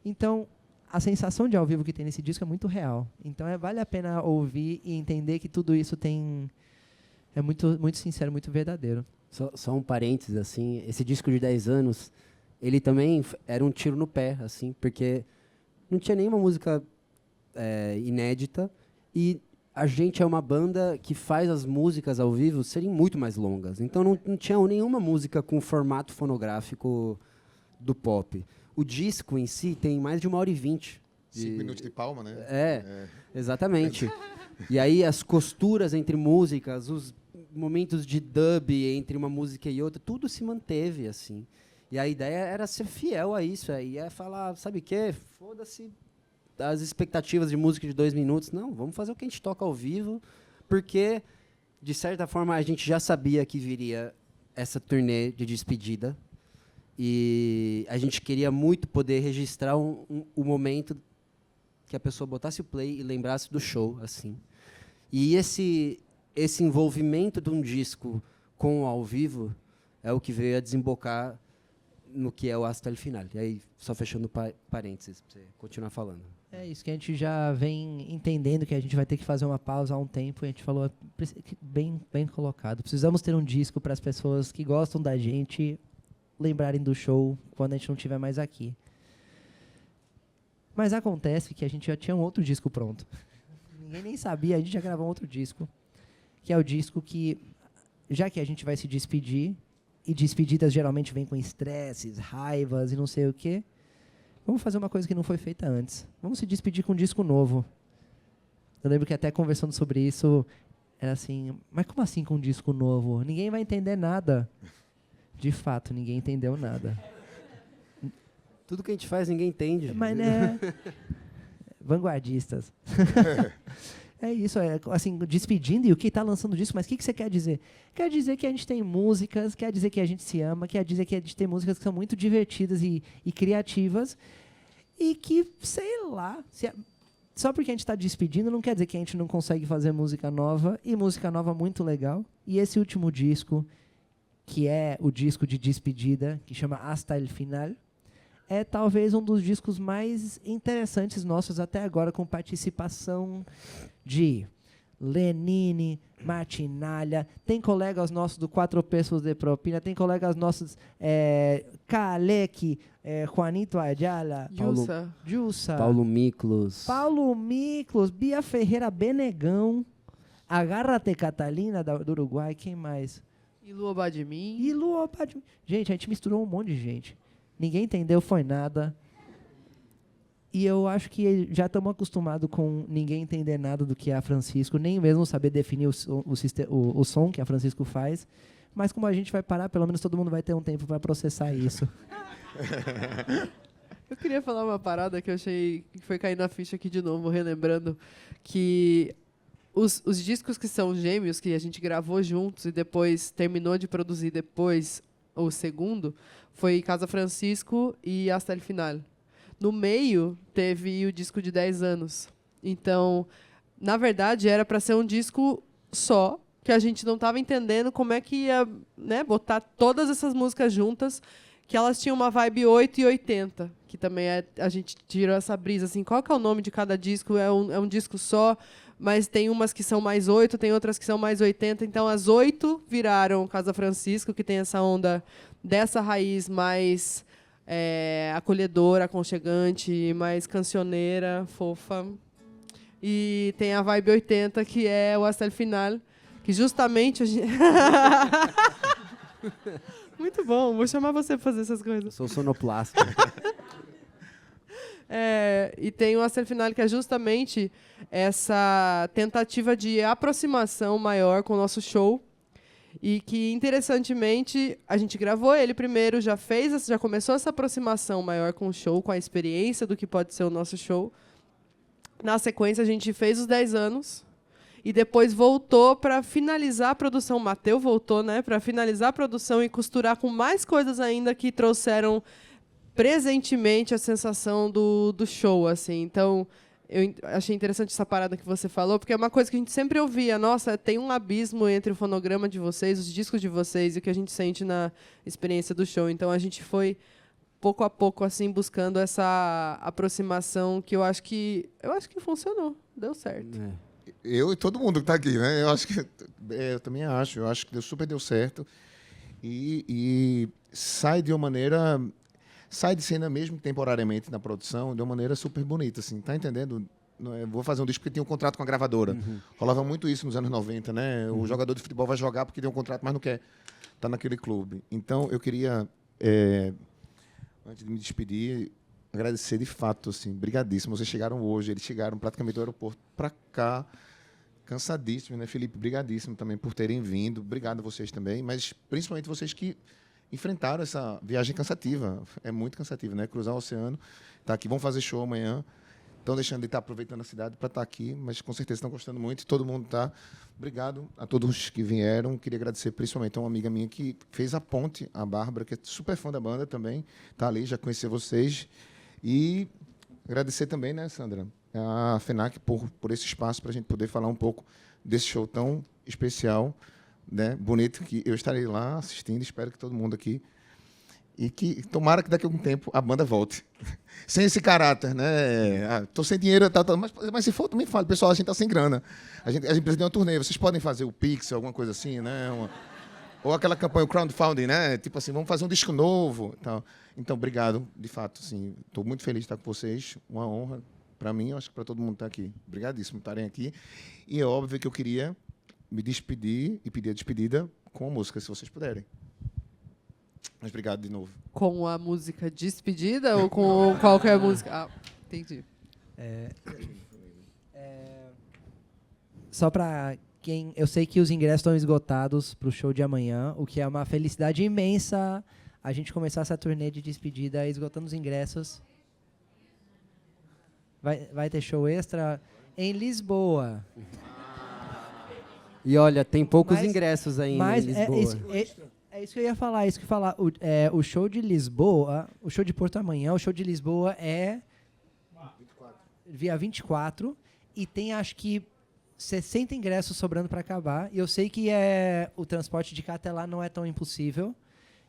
Então, a sensação de ao vivo que tem nesse disco é muito real. Então, vale a pena ouvir e entender que tudo isso é muito, muito sincero, muito verdadeiro. Só um parênteses, assim, esse disco de 10 anos, ele também era um tiro no pé, assim, porque não tinha nenhuma música inédita e a gente é uma banda que faz as músicas ao vivo serem muito mais longas. Então não tinha nenhuma música com formato fonográfico do pop. O disco em si tem mais de 1h20. 5 minutos de palma, né? Exatamente. E aí as costuras entre músicas, os momentos de dub entre uma música e outra, tudo se manteve, assim. E a ideia era ser fiel a isso. Aí é falar, sabe o quê? Foda-se as expectativas de música de 2 minutos. Não, vamos fazer o que a gente toca ao vivo, porque, de certa forma, a gente já sabia que viria essa turnê de despedida e a gente queria muito poder registrar o momento que a pessoa botasse o play e lembrasse do show, assim. E esse envolvimento de um disco com o ao vivo é o que veio a desembocar no que é o Hasta el Final. E aí, só fechando parênteses, para você continuar falando. É isso que a gente já vem entendendo, que a gente vai ter que fazer uma pausa há um tempo, e a gente falou, bem colocado. Precisamos ter um disco para as pessoas que gostam da gente lembrarem do show quando a gente não estiver mais aqui. Mas acontece que a gente já tinha um outro disco pronto. Ninguém nem sabia, a gente já gravou um outro disco, que é o disco que, já que a gente vai se despedir, e despedidas geralmente vêm com estresses, raivas e não sei o quê, vamos fazer uma coisa que não foi feita antes. Vamos se despedir com um disco novo. Eu lembro que até conversando sobre isso, era assim, mas como assim com um disco novo? Ninguém vai entender nada. De fato, ninguém entendeu nada. Tudo que a gente faz, ninguém entende. Mas, né? Vanguardistas. É isso, assim, despedindo, e o que está lançando disco, mas o que você quer dizer? Quer dizer que a gente tem músicas, quer dizer que a gente se ama, quer dizer que a gente tem músicas que são muito divertidas e criativas, e que, sei lá, só porque a gente está despedindo não quer dizer que a gente não consegue fazer música nova, e música nova muito legal. E esse último disco, que é o disco de despedida, que chama Hasta el Final, é talvez um dos discos mais interessantes nossos até agora, com participação de Lenine, Martinalha, tem colegas nossos do 4 Pesos de Propina, tem colegas nossos, Kalec, Juanito Ayala, Jussa, Paulo Miklos. Paulo Miklos, Bia Ferreira Benegão, Agárrate Catalina, do Uruguai, quem mais? E Lua Badmin. E Lua Badmin. Gente, a gente misturou um monte de gente. Ninguém entendeu, foi nada. E eu acho que já estamos acostumados com ninguém entender nada do que é a Francisco, nem mesmo saber definir o som que a Francisco faz. Mas como a gente vai parar, pelo menos todo mundo vai ter um tempo para processar isso. Eu queria falar uma parada que eu achei que foi cair na ficha aqui de novo, relembrando que os discos que são gêmeos, que a gente gravou juntos e depois terminou de produzir depois, o segundo, foi Casa Francisco e Hasta el Final. No meio, teve o disco de 10 anos. Então, na verdade, era para ser um disco só, que a gente não estava entendendo como é que ia, né, botar todas essas músicas juntas, que elas tinham uma vibe 8 e 80, que também a gente tirou essa brisa, assim, qual que é o nome de cada disco? É um disco só, mas tem umas que são mais 8, tem outras que são mais 80, então as 8 viraram Casa Francisco, que tem essa onda dessa raiz mais acolhedora, aconchegante, mais cancioneira, fofa. E tem a vibe 80, que é o Hasta el Final, que justamente a gente... Muito bom, vou chamar você para fazer essas coisas. Sou sonoplasta. E tem o Hasta el Final, que é justamente essa tentativa de aproximação maior com o nosso show. E que, interessantemente, a gente gravou ele primeiro, já começou essa aproximação maior com o show, com a experiência do que pode ser o nosso show. Na sequência, a gente fez os 10 anos e depois voltou para finalizar a produção. O Mateu voltou, né, para finalizar a produção e costurar com mais coisas ainda que trouxeram presentemente a sensação do show, assim. Então, eu achei interessante essa parada que você falou, porque é uma coisa que a gente sempre ouvia. Nossa, tem um abismo entre o fonograma de vocês, os discos de vocês e o que a gente sente na experiência do show. Então, a gente foi, pouco a pouco, assim, buscando essa aproximação que eu acho que funcionou. Deu certo. Eu e todo mundo que está aqui, né? Eu também acho. Eu acho que deu certo. E sai de uma maneira... Sai de cena mesmo temporariamente na produção de uma maneira super bonita, assim, tá entendendo? Vou fazer um disco porque tinha um contrato com a gravadora. Uhum. Rolava muito isso nos anos 90, né? O jogador de futebol vai jogar porque tem um contrato, mas não quer estar naquele clube. Então, eu queria, antes de me despedir, agradecer de fato, assim, brigadíssimo. Vocês chegaram hoje, eles chegaram praticamente do aeroporto para cá, cansadíssimos, né, Felipe? Brigadíssimo também por terem vindo. Obrigado a vocês também, mas principalmente vocês que enfrentaram essa viagem cansativa. É muito cansativo, né? Cruzar o oceano, tá aqui, vão fazer show amanhã. Estão deixando de estar aproveitando a cidade para estar aqui, mas com certeza estão gostando muito e todo mundo está. Obrigado a todos que vieram. Queria agradecer principalmente a uma amiga minha que fez a ponte, a Bárbara, que é super fã da banda também. Está ali, já conheci vocês. E agradecer também, né, Sandra, a FENAC por esse espaço para a gente poder falar um pouco desse show tão especial, né, bonito, que eu estarei lá assistindo, espero que todo mundo aqui, e que tomara que daqui a algum tempo a banda volte. Sem esse caráter, né? Estou sem dinheiro, mas se for, também fala, pessoal, a gente está sem grana. A gente precisa de uma turnê, vocês podem fazer o Pix, alguma coisa assim, né? Ou aquela campanha, o crowdfunding, né? Tipo assim, vamos fazer um disco novo. Então, obrigado, de fato, assim, estou muito feliz de estar com vocês, uma honra para mim, eu acho que para todo mundo estar aqui. Obrigadíssimo por estarem aqui. E é óbvio que eu queria me despedir e pedir a despedida com a música, se vocês puderem. Mas obrigado de novo. Com a música Despedida ou com qualquer música? Ah, entendi. Só para quem... Eu sei que os ingressos estão esgotados para o show de amanhã, o que é uma felicidade imensa a gente começar essa turnê de despedida esgotando os ingressos. Vai ter show extra em Lisboa. E olha, tem poucos ingressos ainda em Lisboa. É isso que eu ia falar. O show de Lisboa, o show de Porto amanhã, o show de Lisboa é dia 24 e tem acho que 60 ingressos sobrando para acabar. E eu sei que o transporte de cá até lá não é tão impossível.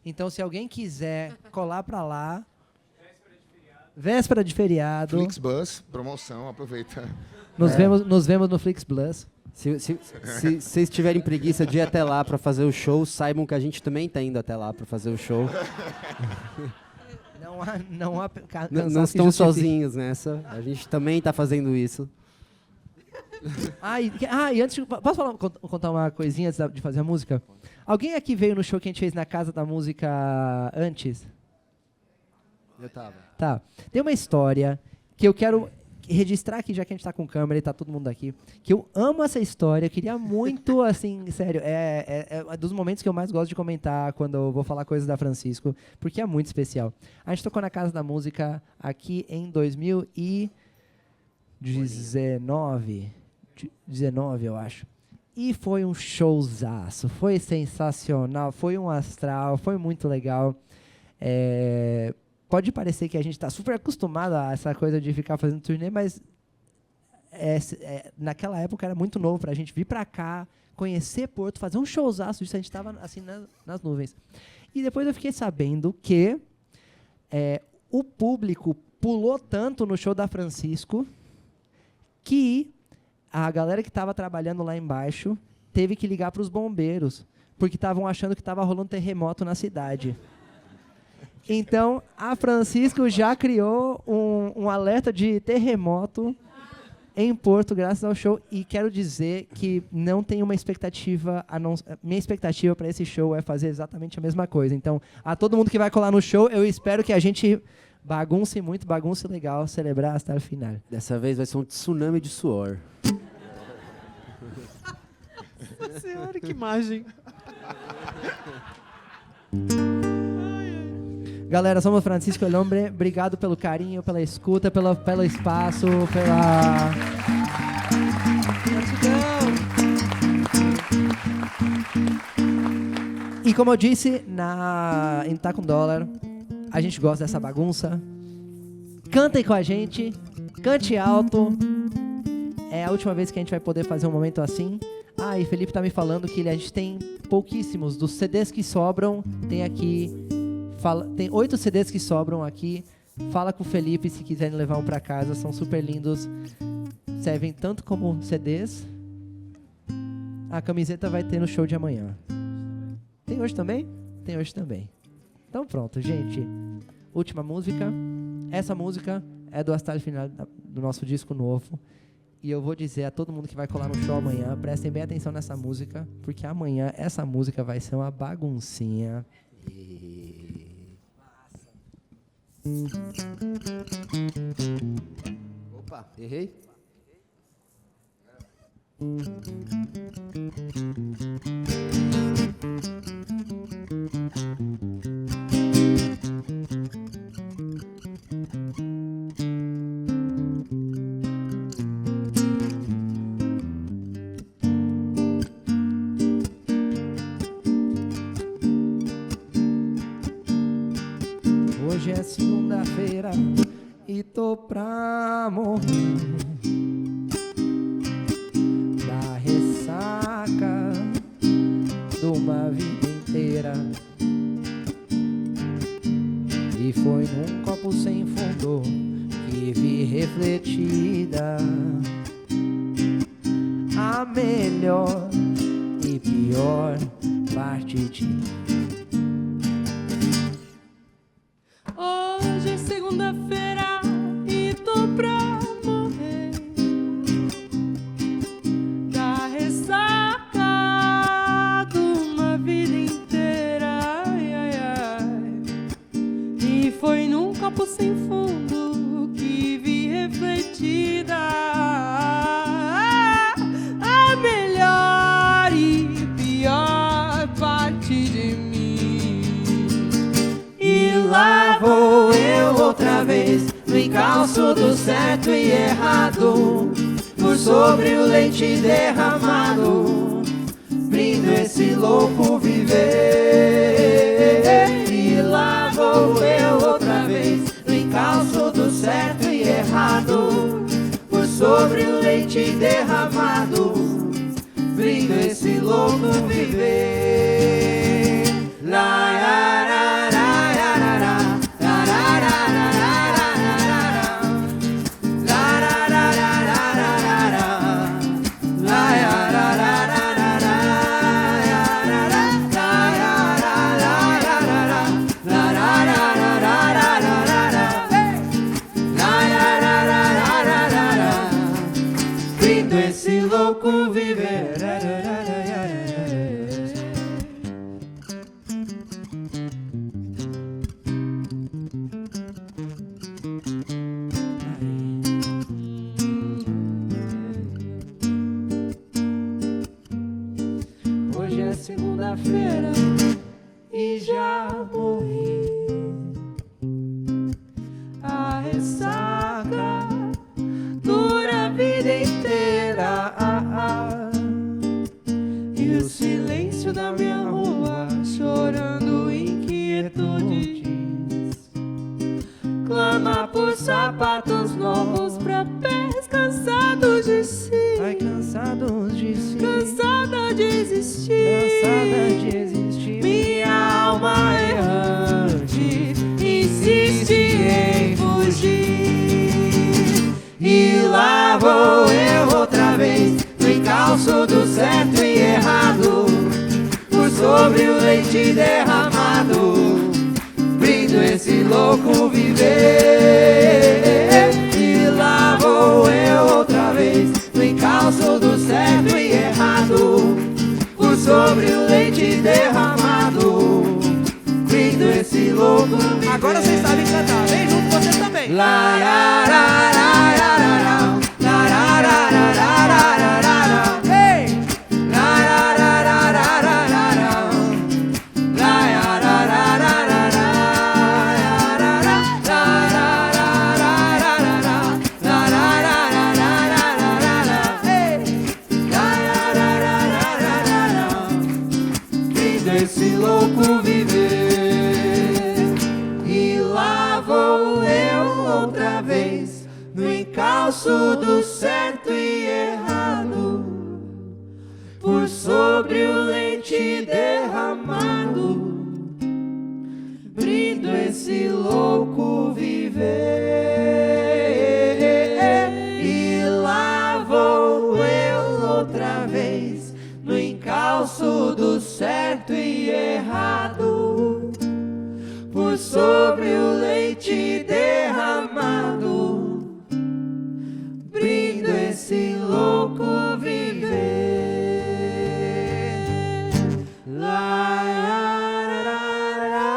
Então, se alguém quiser colar para lá, véspera de feriado. Flixbus, promoção, aproveita. Nos vemos no Flixbus. Se vocês tiverem preguiça de ir até lá para fazer o show, saibam que a gente também está indo até lá para fazer o show. Não há Não estão sozinhos nessa. A gente também está fazendo isso. E antes, posso contar uma coisinha antes de fazer a música? Alguém aqui veio no show que a gente fez na Casa da Música antes? Eu tava. Tá. Tem uma história que eu quero registrar aqui, já que a gente tá com câmera e tá todo mundo aqui, que eu amo essa história, eu queria muito, assim, sério, é dos momentos que eu mais gosto de comentar quando eu vou falar coisas da Francisco, porque é muito especial. A gente tocou na Casa da Música aqui em 2019, eu acho. E foi um showzaço, foi sensacional, foi um astral, foi muito legal. Pode parecer que a gente está super acostumado a essa coisa de ficar fazendo turnê, mas naquela época era muito novo para a gente vir para cá, conhecer Porto, fazer um showzaço disso, a gente estava assim nas nuvens. E depois eu fiquei sabendo que o público pulou tanto no show da Francisco que a galera que estava trabalhando lá embaixo teve que ligar para os bombeiros, porque estavam achando que estava rolando terremoto na cidade. Então, a Francisco já criou um alerta de terremoto em Porto, graças ao show. E quero dizer que não tem uma expectativa. Minha expectativa para esse show é fazer exatamente a mesma coisa. Então, a todo mundo que vai colar no show, eu espero que a gente bagunce muito, bagunce legal, celebrar até o final. Dessa vez vai ser um tsunami de suor. Senhora, que imagem. Galera, somos Francisco El Hombre. Obrigado pelo carinho, pela escuta, pelo espaço, pela gratidão. E como eu disse em Tá Com Dólar, a gente gosta dessa bagunça. Cantem com a gente, cante alto. É a última vez que a gente vai poder fazer um momento assim. E Felipe tá me falando que a gente tem pouquíssimos. Dos CDs que sobram, tem aqui... Tem 8 CDs que sobram aqui. Fala com o Felipe se quiserem levar um pra casa. São super lindos. Servem tanto como CDs. A camiseta vai ter no show de amanhã. Tem hoje também? Tem hoje também. Então pronto, gente. Última música. Essa música é do Hasta el Final do nosso disco novo. E eu vou dizer a todo mundo que vai colar no show amanhã, prestem bem atenção nessa música, porque amanhã essa música vai ser uma baguncinha. Opa, errei? Hoje é segunda-feira e tô pra morrer da ressaca de uma vida inteira. E foi num copo sem fundo que vi refletida a melhor e pior parte de mim. Hoje é segunda-feira e tô pra morrer da ressaca de uma vida inteira. Ai, ai, ai. E foi num copo sem fundo que vi refletida a melhor e pior parte de mim. E lá vou eu outra vez, no encalço do certo e errado, por sobre o leite derramado, brindo esse louco viver. E lá vou eu outra vez, no encalço do certo e errado, por sobre o leite derramado, brindo esse louco viver. La, la, la, la. La segunda-feira e já morri. A ressaca dura a vida inteira. E o silêncio da minha rua chorando inquietudes clama por sapatos novos pra pés cansados de si. Ai, cansados de si. Cansada de existir. Cansada de existir. Minha alma errante insiste em fugir. E lá vou eu outra vez no encalço do certo e errado, por sobre o leite derramado, brindo esse louco viver. E lá vou eu outra vez no encalço do certo e errado, por sobre o leite derramado, brindo esse louco viver. Agora vocês sabem cantar, vem junto com você também. La la la la la la la la la la la la la la. Hey! La la la la la la la la. La la la la la la la. La la la la la la la. La la la la la la la. Hey! La la la la la la la. Brindo esse louco viver. E lá vou eu outra vez no encalço do certo e errado, por sobre o leite derramado, brindo esse louco viver. E lá vou eu outra vez no encalço do certo e errado, por sobre o leite derramado, brindo esse louco viver. La la la la la.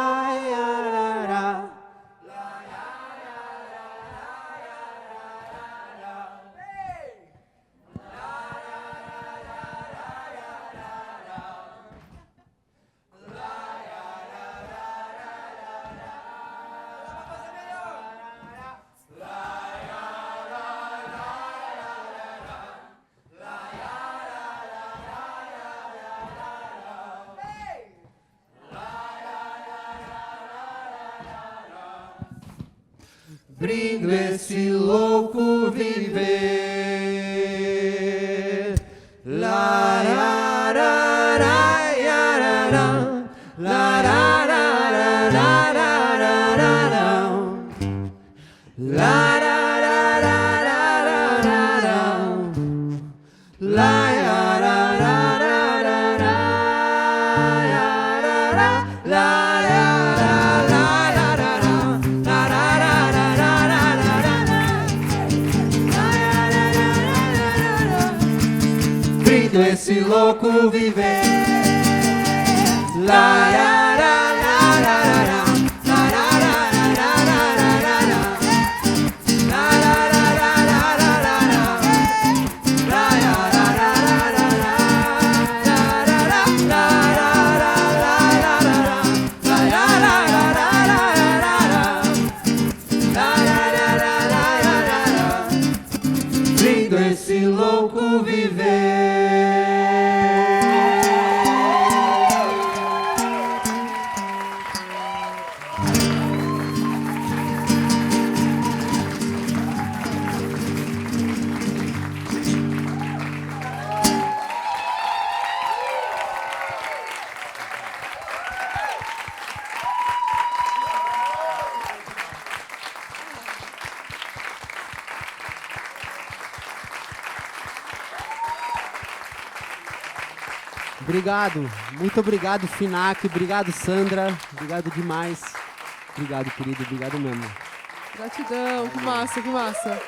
Brindo esse louco viver. La la la la la la la la la la. La la la la la la la. La la la la la la. La la la la la la. Brindo esse louco viver. La la la la la la. La la la la la la la. La la la la la la la. La la la la la la. La la la la la la la. La la la la la la la. La la la la la la la. Brindo esse louco viver. Obrigado, muito obrigado, Finac, obrigado, Sandra, obrigado demais. Obrigado, querido, obrigado mesmo. Gratidão, que massa, que massa.